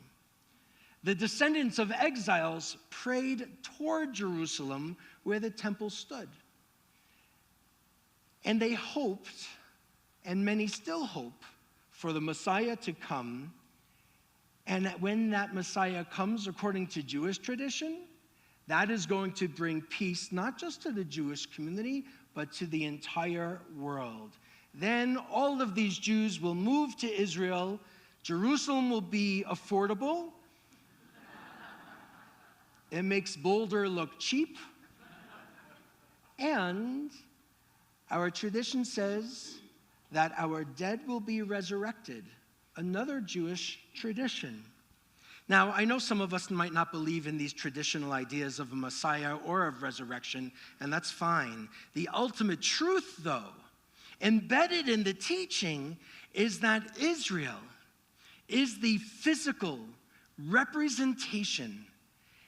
The descendants of exiles prayed toward Jerusalem where the temple stood. And they hoped, and many still hope, for the Messiah to come. And when that Messiah comes, according to Jewish tradition, that is going to bring peace not just to the Jewish community, but to the entire world. Then all of these Jews will move to Israel. Jerusalem will be affordable. It makes Boulder look cheap. And our tradition says that our dead will be resurrected, another Jewish tradition. Now, I know some of us might not believe in these traditional ideas of a Messiah or of resurrection, and that's fine. The ultimate truth, though, embedded in the teaching, is that Israel is the physical representation,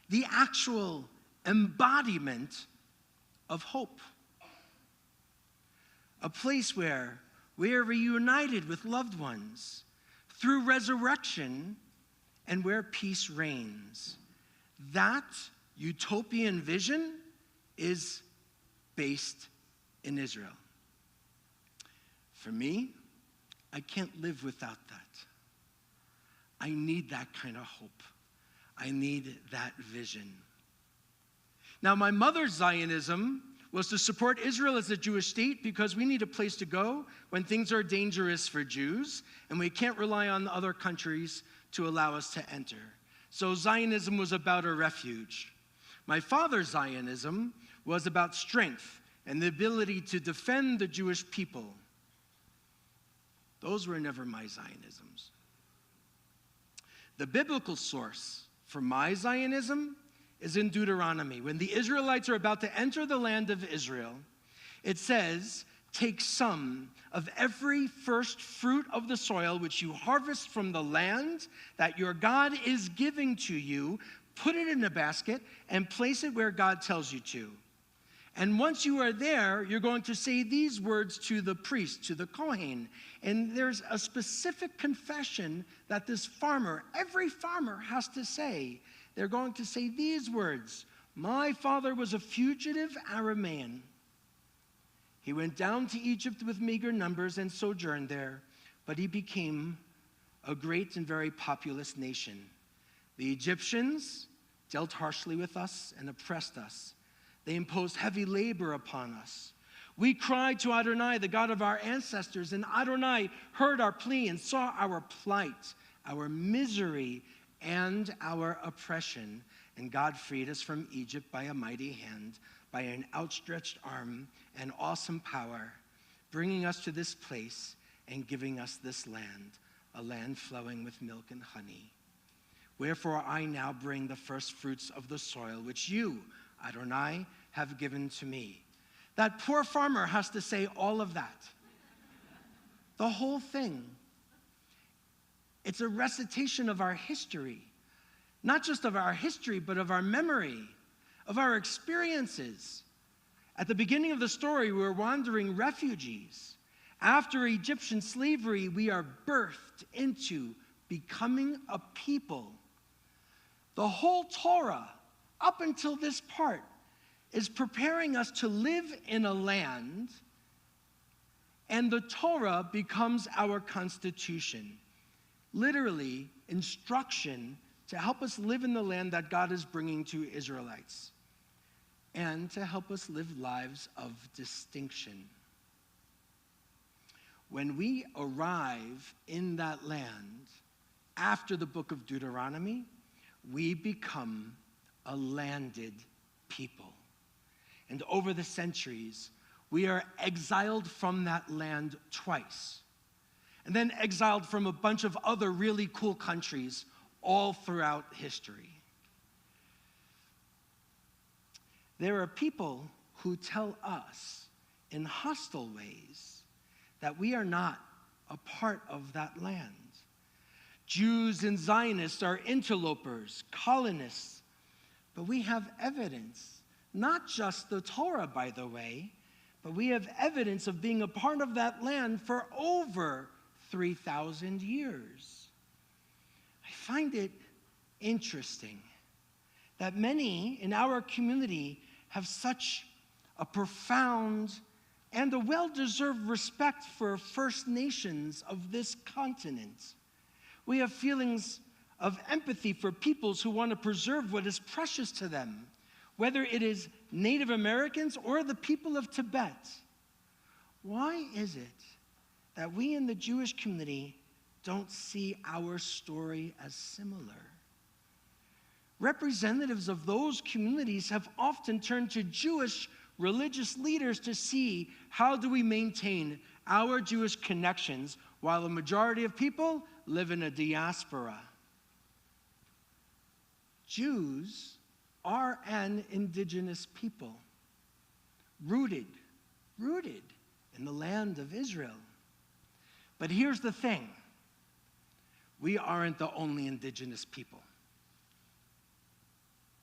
the actual embodiment of hope. A place where we are reunited with loved ones through resurrection and where peace reigns. That utopian vision is based in Israel. For me, I can't live without that. I need that kind of hope. I need that vision. Now, my mother's Zionism was to support Israel as a Jewish state because we need a place to go when things are dangerous for Jews, and we can't rely on other countries to allow us to enter. So Zionism was about a refuge. My father's Zionism was about strength and the ability to defend the Jewish people. Those were never my Zionisms. The biblical source for my Zionism is in Deuteronomy. When the Israelites are about to enter the land of Israel, it says, "Take some of every first fruit of the soil which you harvest from the land that your God is giving to you, put it in a basket, and place it where God tells you to. And once you are there, you're going to say these words to the priest, to the Kohen." And there's a specific confession that this farmer, every farmer has to say. They're going to say these words: "My father was a fugitive Aramean. He went down to Egypt with meager numbers and sojourned there, but he became a great and very populous nation. The Egyptians dealt harshly with us and oppressed us. They imposed heavy labor upon us. We cried to Adonai, the God of our ancestors, and Adonai heard our plea and saw our plight, our misery, and our oppression. And God freed us from Egypt by a mighty hand, by an outstretched arm and awesome power, bringing us to this place and giving us this land, a land flowing with milk and honey. Wherefore I now bring the first fruits of the soil, which you, Adonai, have given to me." That poor farmer has to say all of that. The whole thing. It's a recitation of our history. Not just of our history, but of our memory, of our experiences. At the beginning of the story, we were wandering refugees. After Egyptian slavery, we are birthed into becoming a people. The whole Torah, up until this part, is preparing us to live in a land, and the Torah becomes our constitution. Literally, instruction to help us live in the land that God is bringing to Israelites, and to help us live lives of distinction. When we arrive in that land after the book of Deuteronomy, we become a landed people. And over the centuries, we are exiled from that land twice, and then exiled from a bunch of other really cool countries all throughout history. There are people who tell us in hostile ways that we are not a part of that land. Jews and Zionists are interlopers, colonists, but we have evidence, not just the Torah, by the way, but we have evidence of being a part of that land for over 3,000 years. I find it interesting that many in our community have such a profound and a well-deserved respect for First Nations of this continent. We have feelings of empathy for peoples who want to preserve what is precious to them, whether it is Native Americans or the people of Tibet. Why is it that we in the Jewish community don't see our story as similar? Representatives of those communities have often turned to Jewish religious leaders to see how do we maintain our Jewish connections while the majority of people live in a diaspora. Jews are an indigenous people, rooted in the land of Israel. But here's the thing, we aren't the only indigenous people.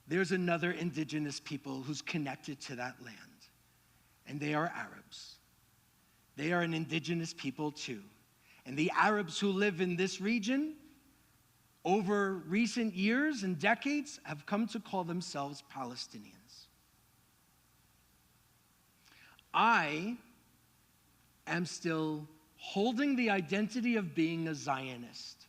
There's another indigenous people who's connected to that land, and they are Arabs. They are an indigenous people too. And the Arabs who live in this region over recent years and decades have come to call themselves Palestinians. I am still holding the identity of being a Zionist.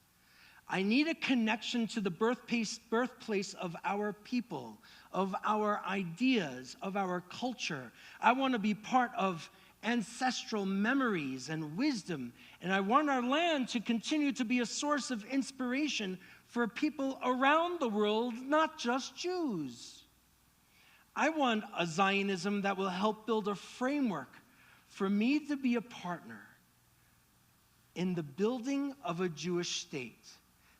I need a connection to the birthplace of our people, of our ideas, of our culture. I want to be part of ancestral memories and wisdom, and I want our land to continue to be a source of inspiration for people around the world, not just Jews. I want a Zionism that will help build a framework for me to be a partner in the building of a Jewish state.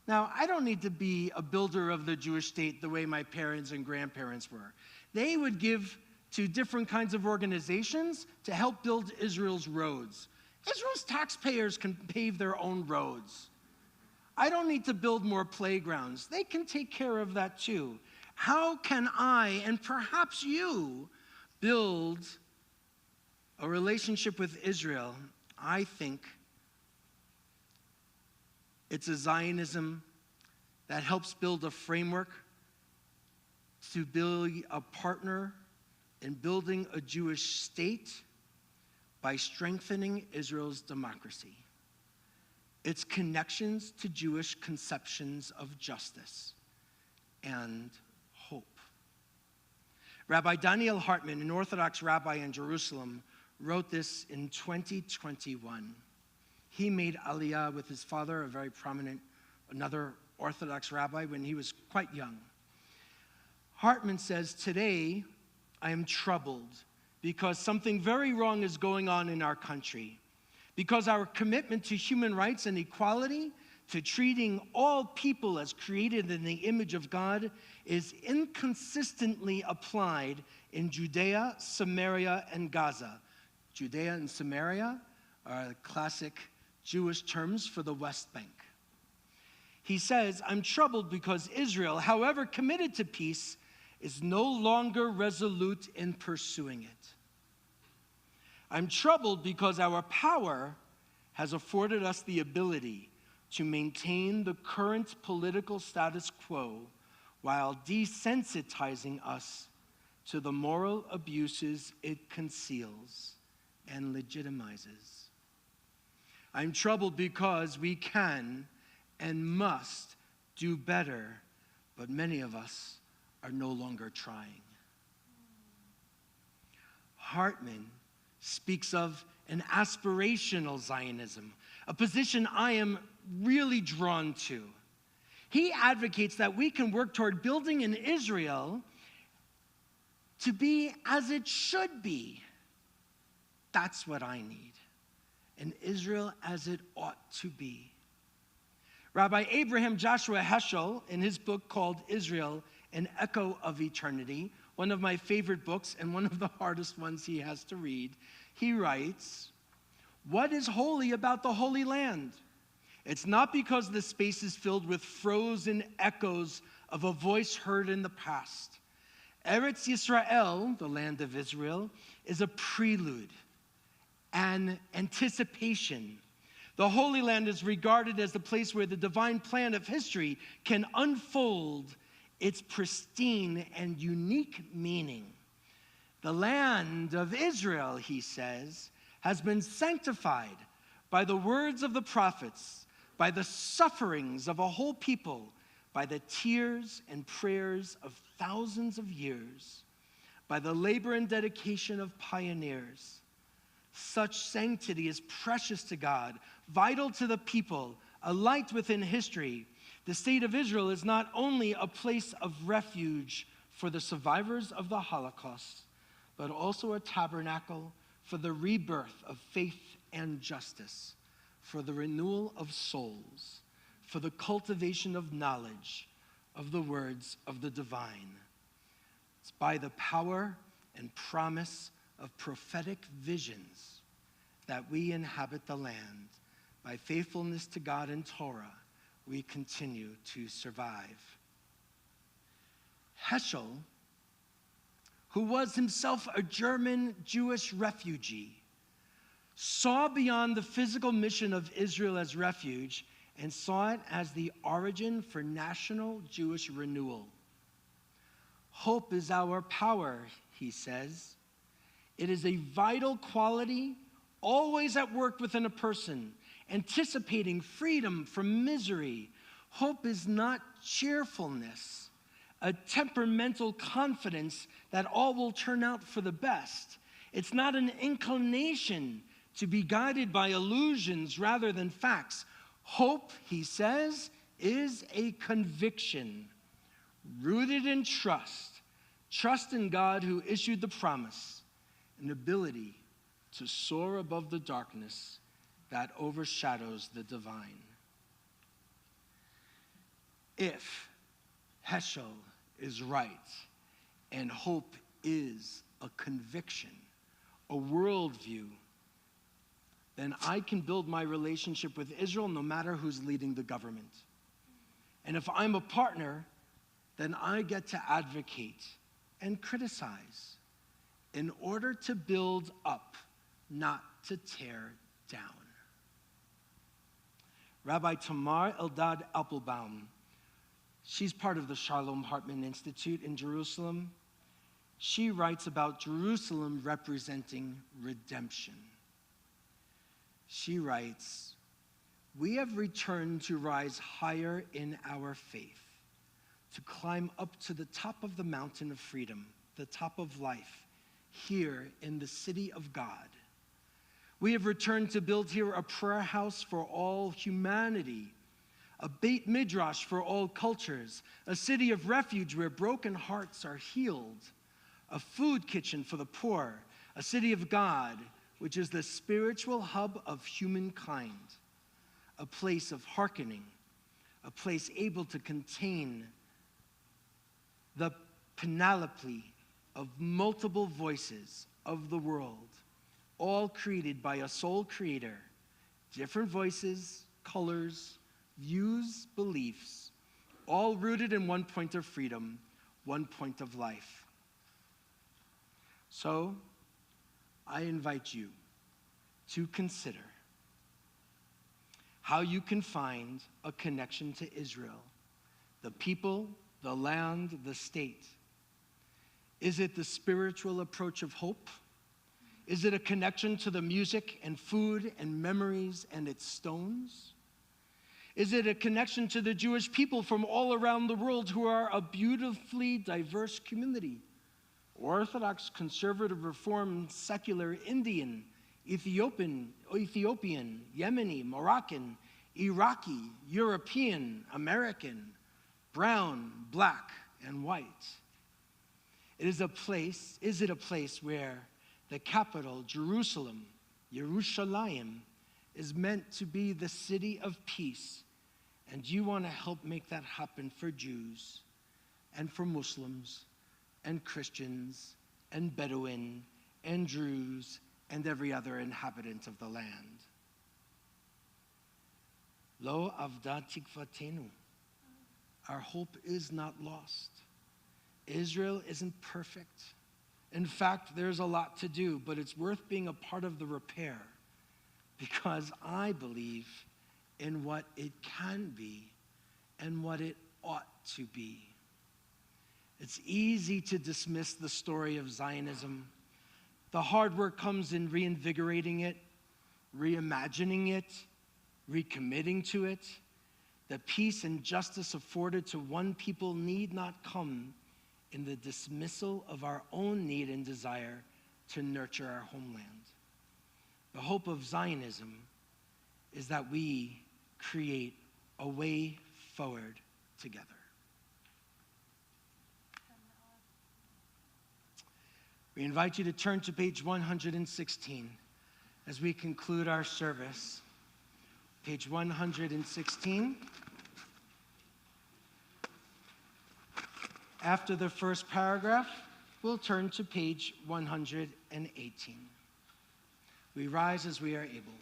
Now, I don't need to be a builder of the Jewish state the way my parents and grandparents were. They would give to different kinds of organizations to help build Israel's roads. Israel's taxpayers can pave their own roads. I don't need to build more playgrounds. They can take care of that too. How can I, and perhaps you, build a relationship with Israel? I think it's a Zionism that helps build a framework to build a partner in building a Jewish state by strengthening Israel's democracy, its connections to Jewish conceptions of justice and hope. Rabbi Daniel Hartman, an Orthodox rabbi in Jerusalem, wrote this in 2021. He made Aliyah with his father, a very prominent, another Orthodox rabbi, when he was quite young. Hartman says, "Today, I am troubled because something very wrong is going on in our country, because our commitment to human rights and equality, to treating all people as created in the image of God, is inconsistently applied in Judea, Samaria, and Gaza." Judea and Samaria are classic Jewish terms for the West Bank. He says, "I'm troubled because Israel, however committed to peace, is no longer resolute in pursuing it. I'm troubled because our power has afforded us the ability to maintain the current political status quo while desensitizing us to the moral abuses it conceals and legitimizes. I'm troubled because we can and must do better, but many of us are no longer trying. Hartman speaks of an aspirational Zionism, a position I am really drawn to. He advocates that we can work toward building an Israel to be as it should be. That's what I need. An Israel as it ought to be. Rabbi Abraham Joshua Heschel, in his book called Israel, An Echo of Eternity, one of my favorite books and one of the hardest ones he has to read, he writes, "What is holy about the Holy Land? It's not because the space is filled with frozen echoes of a voice heard in the past. Eretz Yisrael, the land of Israel, is a prelude, an anticipation. The Holy Land is regarded as the place where the divine plan of history can unfold its pristine and unique meaning. The land of Israel," he says, "has been sanctified by the words of the prophets, by the sufferings of a whole people, by the tears and prayers of thousands of years, by the labor and dedication of pioneers. Such sanctity is precious to God, vital to the people, a light within history. The state of Israel is not only a place of refuge for the survivors of the Holocaust, but also a tabernacle for the rebirth of faith and justice, for the renewal of souls, for the cultivation of knowledge of the words of the divine. It's by the power and promise of prophetic visions that we inhabit the land. By faithfulness to God and Torah, we continue to survive." Heschel, who was himself a German Jewish refugee, saw beyond the physical mission of Israel as refuge and saw it as the origin for national Jewish renewal. "Hope is our power," he says. "It is a vital quality always at work within a person, anticipating freedom from misery. Hope is not cheerfulness, a temperamental confidence that all will turn out for the best. It's not an inclination to be guided by illusions rather than facts. Hope," he says, "is a conviction rooted in trust in God who issued the promise, an ability to soar above the darkness that overshadows the divine." If Heschel is right, and hope is a conviction, a worldview, then I can build my relationship with Israel no matter who's leading the government. And if I'm a partner, then I get to advocate and criticize in order to build up, not to tear down. Rabbi Tamar Eldad Applebaum, she's part of the Shalom Hartman Institute in Jerusalem. She writes about Jerusalem representing redemption. She writes, "We have returned to rise higher in our faith, to climb up to the top of the mountain of freedom, the top of life, here in the city of God. We have returned to build here a prayer house for all humanity, a Beit Midrash for all cultures, a city of refuge where broken hearts are healed, a food kitchen for the poor, a city of God, which is the spiritual hub of humankind, a place of hearkening, a place able to contain the panoply of multiple voices of the world, all created by a sole creator, different voices, colors, views, beliefs, all rooted in one point of freedom, one point of life." So, I invite you to consider how you can find a connection to Israel, the people, the land, the state. Is it the spiritual approach of hope? Is it a connection to the music and food and memories and its stones? Is it a connection to the Jewish people from all around the world who are a beautifully diverse community? Orthodox, conservative, Reform, secular, Indian, Ethiopian, Yemeni, Moroccan, Iraqi, European, American, brown, black, and white. Is it a place where the capital, Jerusalem, Yerushalayim, is meant to be the city of peace? And you want to help make that happen for Jews and for Muslims and Christians and Bedouin and Druze and every other inhabitant of the land. Lo avda tikvatenu. Our hope is not lost. Israel isn't perfect. In fact, there's a lot to do, but it's worth being a part of the repair because I believe in what it can be and what it ought to be. It's easy to dismiss the story of Zionism. The hard work comes in reinvigorating it, reimagining it, recommitting to it. The peace and justice afforded to one people need not come in the dismissal of our own need and desire to nurture our homeland. The hope of Zionism is that we create a way forward together. We invite you to turn to page 116 as we conclude our service. Page 116. After the first paragraph, we'll turn to page 118. We rise as we are able.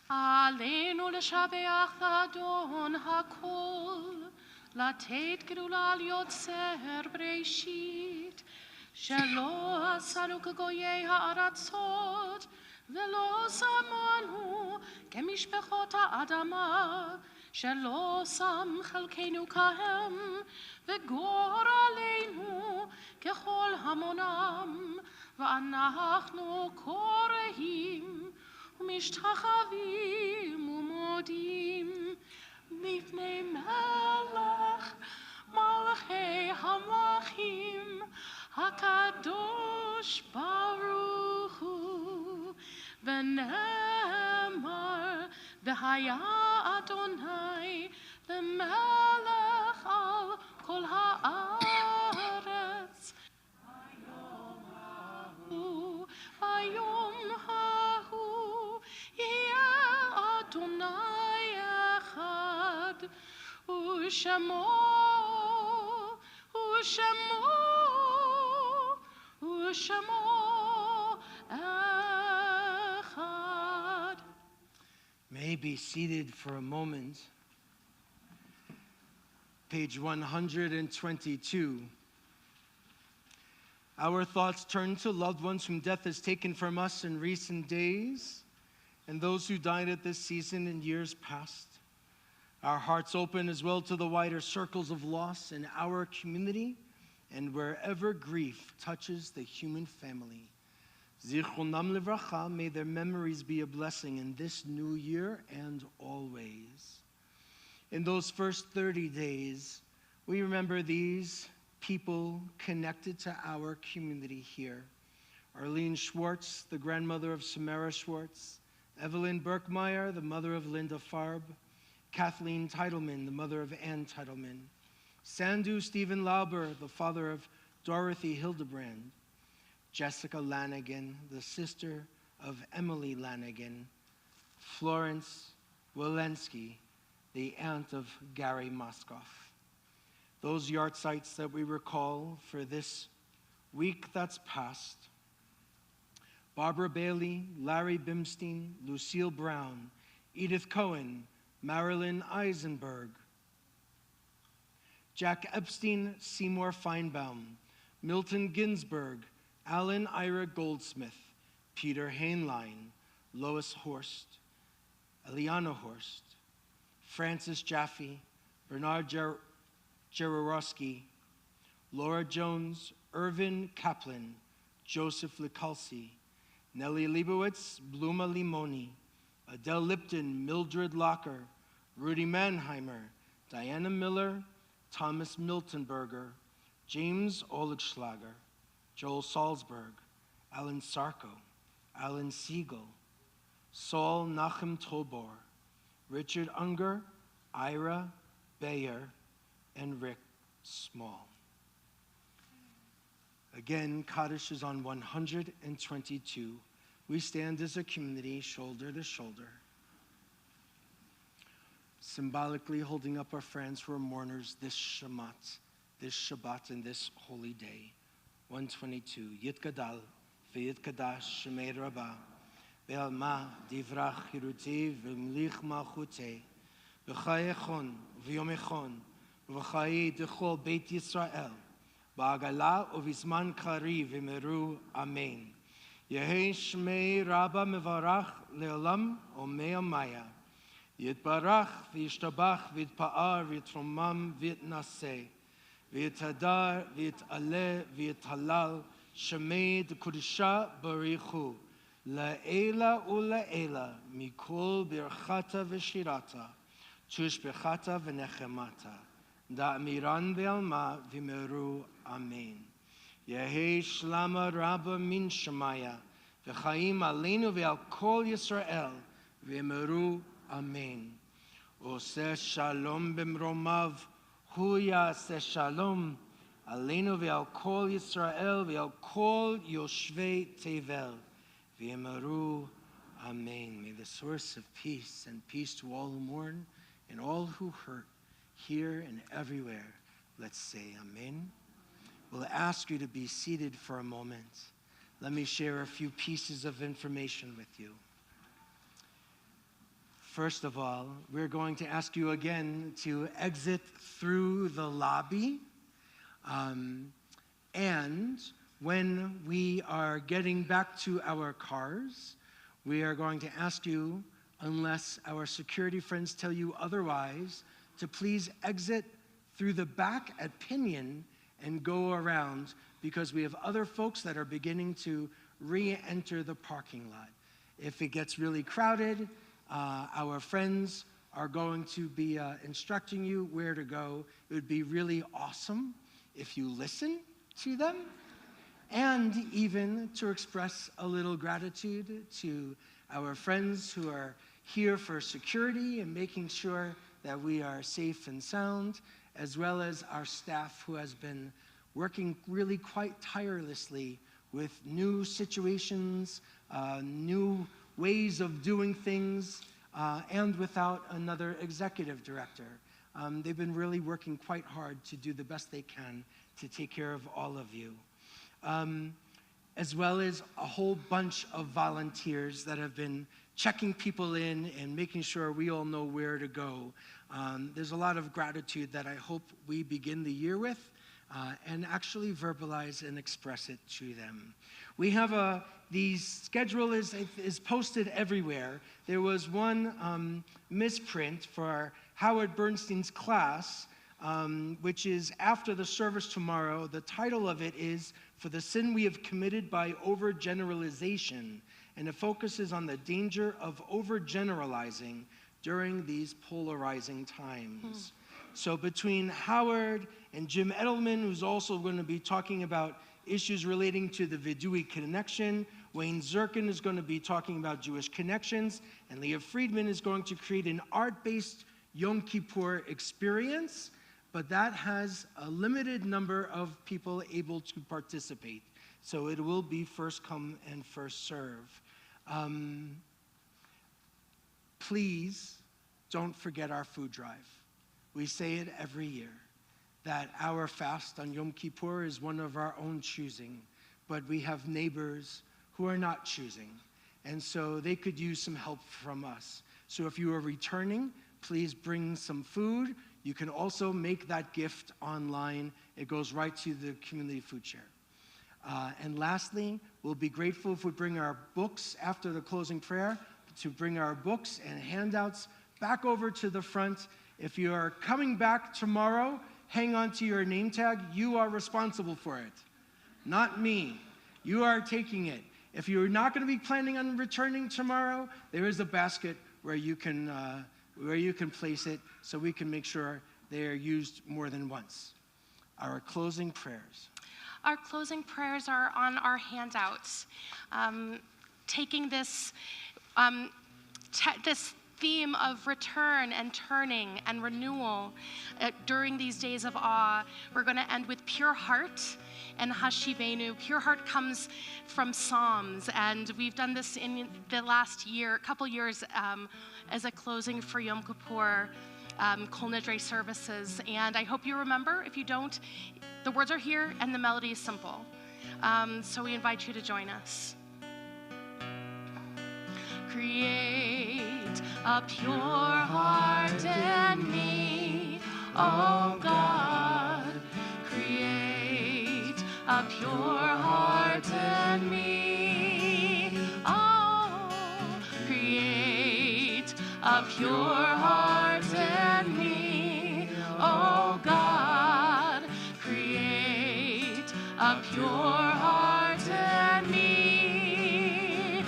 עלינו לשבח אדון הכל, לתת גדולה על יוצר בראשית, שלא עשנו כגויי הארצות, ולא שמנו כמשפחות האדמה, שלא שם חלקנו כהם, וגורלנו ככל המונם, ואנחנו קוראים ומשתחווים ומודים לפני מלך מלכי המלכים הקדוש ברוך הוא, ונאמר והיה אדוני למלך על כל הארץ. היום ההוא יהיה אדוני אחד, ושמו אחד. May be seated for a moment. Page 122. Our thoughts turn to loved ones whom death has taken from us in recent days, and those who died at this season in years past. Our hearts open as well to the wider circles of loss in our community and wherever grief touches the human family. Zichronam livracha, may their memories be a blessing in this new year and always. In those first 30 days, we remember these people connected to our community here. Arlene Schwartz, the grandmother of Samara Schwartz. Evelyn Berkmeyer, the mother of Linda Farb. Kathleen Titleman, the mother of Ann Titleman. Sandhu Stephen Lauber, the father of Dorothy Hildebrand. Jessica Lanigan, the sister of Emily Lanigan. Florence Walensky, the aunt of Gary Moskoff. Those yard sites that we recall for this week that's passed. Barbara Bailey, Larry Bimstein, Lucille Brown, Edith Cohen, Marilyn Eisenberg, Jack Epstein, Seymour Feinbaum, Milton Ginsberg, Alan Ira Goldsmith, Peter Hainline, Lois Horst, Eliana Horst, Francis Jaffe, Bernard Jerorowski, Laura Jones, Irvin Kaplan, Joseph Likalsi, Nellie Leibowitz, Bluma Limoni, Adele Lipton, Mildred Locker, Rudy Mannheimer, Diana Miller, Thomas Miltonberger, James Oligschlager, Joel Salzberg, Alan Sarko, Alan Siegel, Saul Nachum Tobor, Richard Unger, Ira Bayer, and Rick Small. Again, Kaddish is on 122. We stand as a community, shoulder to shoulder, symbolically holding up our friends who are mourners this Shabbat, and this holy day. 122. Yitgadal, v'yitkadash shemei Rabbah, ve'alma divrach hiruti v'mlich malchutei, v'chayechon v'yomechon, v'chayi dechol Beit Yisrael, ba'agala u'vizman kari v'meru amen. Yehi shmei Rabbah mevarach le'olam omei amaya. Yitbarach v'yishtabach v'yitpa'ar v'yitromam v'yitnaseh. V'yitadar v'yitaleh v'yitalal shemei d'kudisha barichu la'ela u'la'ela mikol birchata v'shirata tushbechata v'nechemata da'amiran ve'alma v'meru amen. Yehi shlama Rabba min shemaya v'chaim aleinu ve'al kol Yisrael v'meru amen. Oseh shalom b'mromav hu yaseh shalom aleinu ve'al kol Yisrael ve'al kol yoshvei tevel v'meru amen. May the source of peace and peace to all who mourn and all who hurt here and everywhere. Let's say amen. We'll ask you to be seated for a moment. Let me share a few pieces of information with you. First of all, we're going to ask you again to exit through the lobby. And when we are getting back to our cars, we are going to ask you, unless our security friends tell you otherwise, to please exit through the back at Pinion and go around, because we have other folks that are beginning to re-enter the parking lot. If it gets really crowded, our friends are going to be instructing you where to go. It would be really awesome if you listen to them, and even to express a little gratitude to our friends who are here for security and making sure that we are safe and sound, as well as our staff who has been working really quite tirelessly with new situations, new ways of doing things, and without another executive director. They've been really working quite hard to do the best they can to take care of all of you. As well as a whole bunch of volunteers that have been checking people in and making sure we all know where to go. There's a lot of gratitude that I hope we begin the year with and actually verbalize and express it to them. We have the schedule is posted everywhere. There was one misprint for Howard Bernstein's class, which is after the service tomorrow. The title of it is "For the Sin We Have Committed by Overgeneralization," and it focuses on the danger of overgeneralizing during these polarizing times. So between Howard and Jim Edelman, who's also going to be talking about issues relating to the Vidui connection, Wayne Zirkin is going to be talking about Jewish connections, and Leah Friedman is going to create an art-based Yom Kippur experience, but that has a limited number of people able to participate. So it will be first come and first serve. Please don't forget our food drive. We say it every year, that our fast on Yom Kippur is one of our own choosing, but we have neighbors who are not choosing, and so they could use some help from us. So if you are returning, please bring some food. You can also make that gift online. It goes right to the community food share. And lastly, we'll be grateful if we bring our books after the closing prayer, to bring our books and handouts back over to the front. If you are coming back tomorrow, hang on to your name tag, you are responsible for it, not me. You are taking it. If you're not going to be planning on returning tomorrow, there is a basket where you can place it so we can make sure they are used more than once. Our closing prayers. Our closing prayers are on our handouts. Taking this theme of return and turning and renewal during these days of awe, we're going to end with pure heart and Hashivenu. Pure heart comes from Psalms, and we've done this in the last couple years as a closing for Yom Kippur, Kol Nidre services. And I hope you remember. If you don't, the words are here and the melody is simple. So we invite you to join us. Create a pure heart in me, oh God. Create a pure heart in me, oh. Create a pure heart in me, oh God. Create a pure heart in me,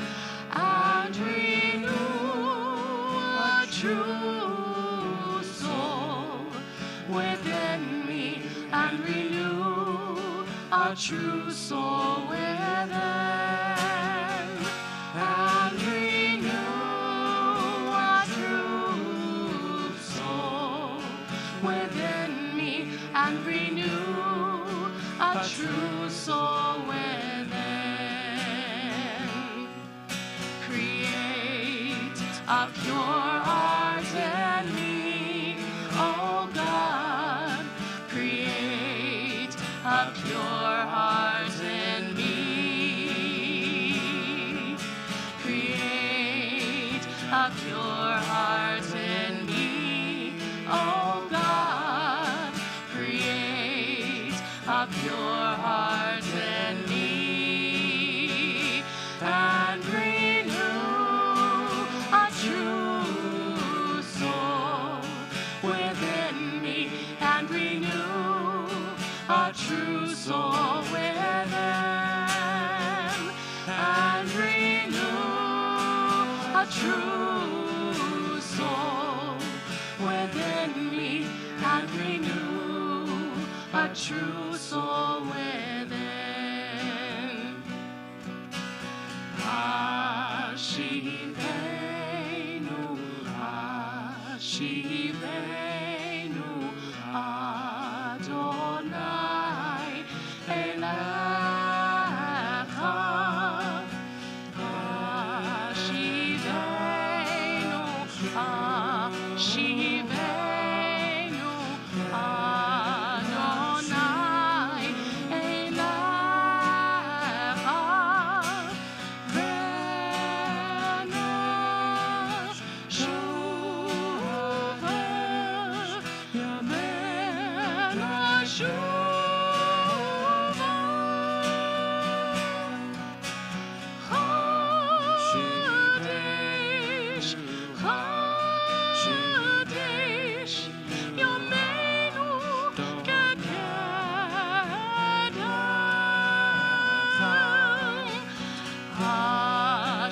and renew a true soul within me, and renew a true soul within, and renew a true soul within me, and renew a true soul within. Create a pure heart in me, oh God. Create a pure heart in me. Create a pure heart in me, oh God. Create a pure heart in me, and renew a true soul within me, and renew a true soul within, and renew a true soul within me, and renew a true soul within. Hashivenu, Hashivenu, Adonai Elecha. Hashivenu, Hashivenu, Adonai Elecha. Vena shuva, Yamena shuva. Chodesh, Chodesh, Yameinu Kekedem.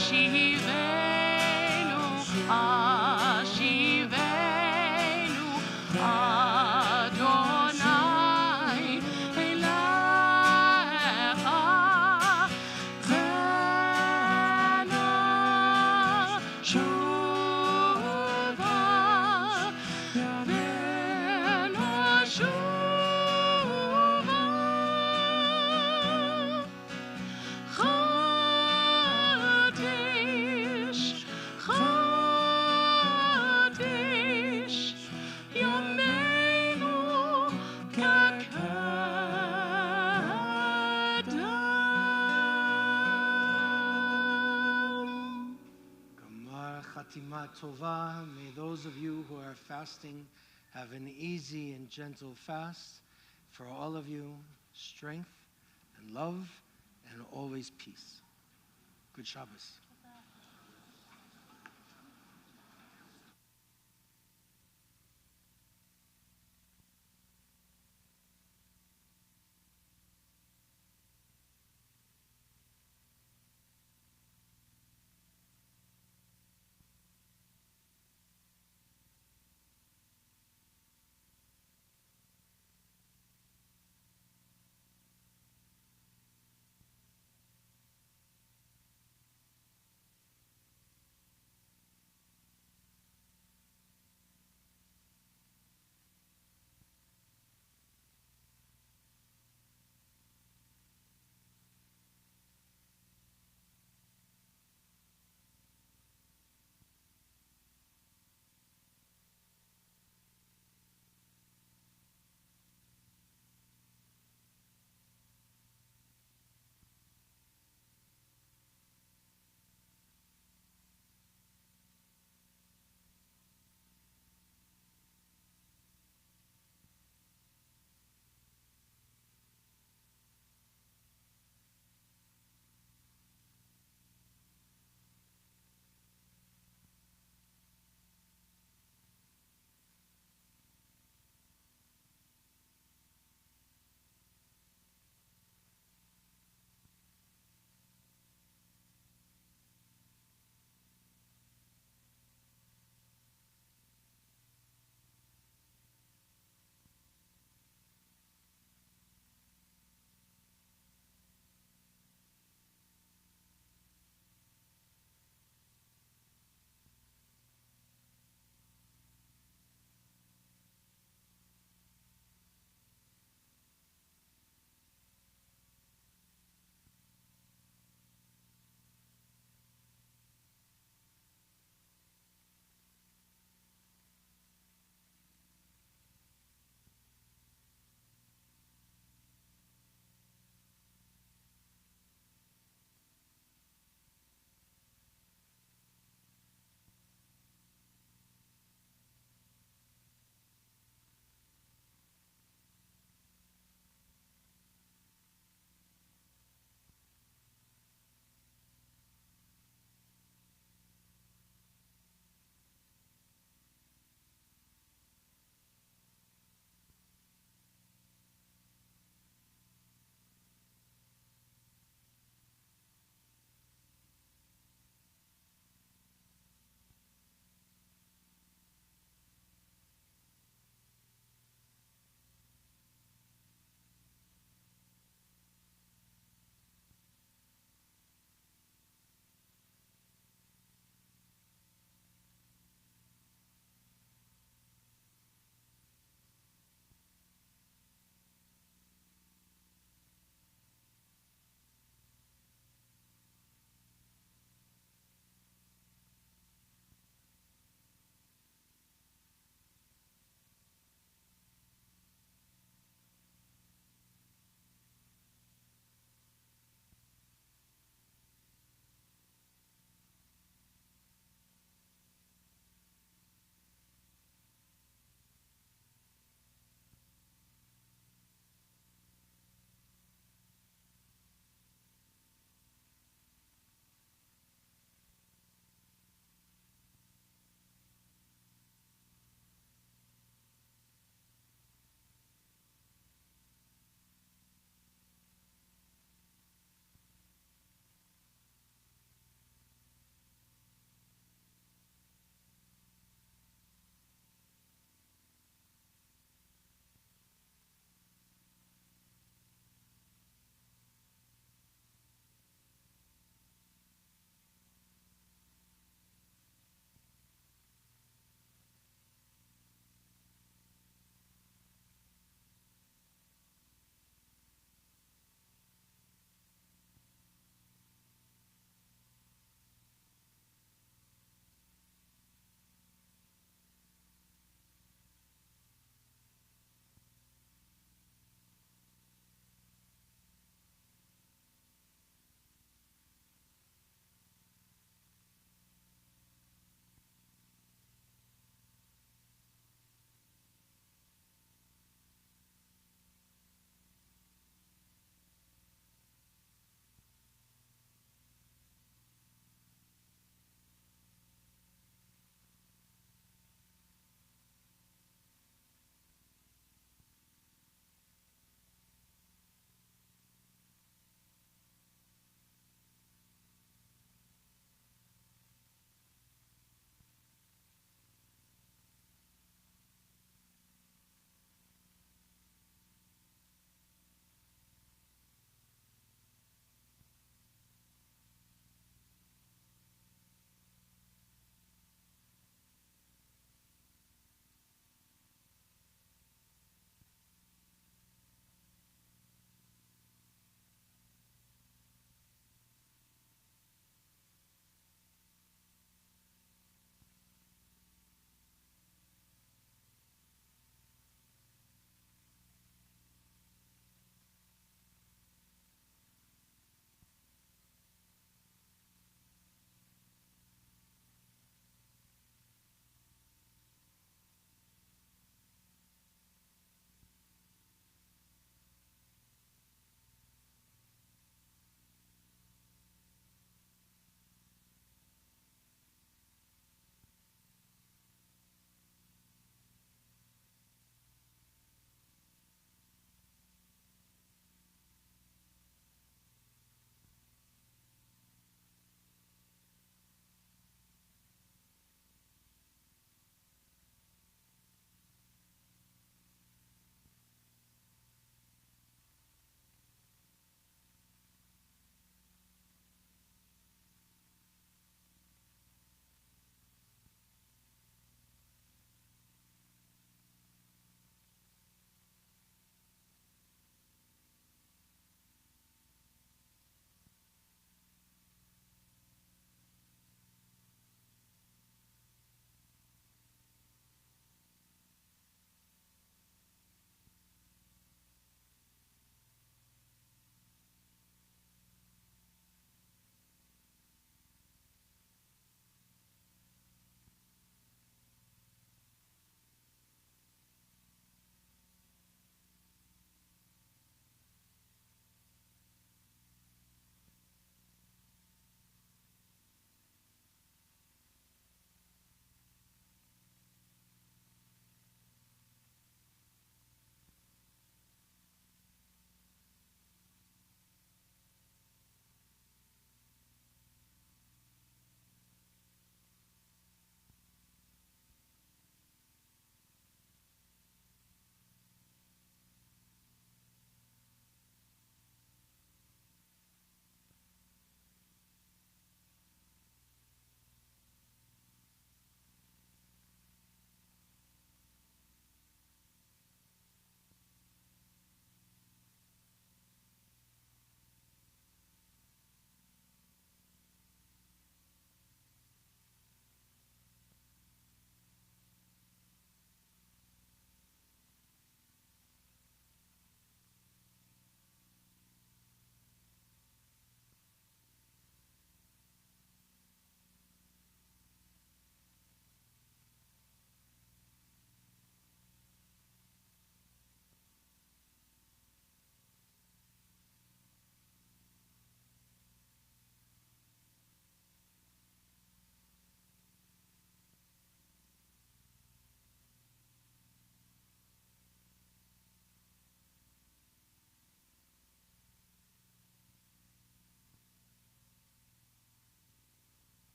Hashivenu, Hashivenu, Adonai Elecha. Vena shuva, Vena shuva. Chodesh, Chodesh, Yameinu Kekedem. Gamar Chatima Tova. May those of you who are fasting have an easy and gentle fast. For all of you, strength and love and always peace. Good Shabbos.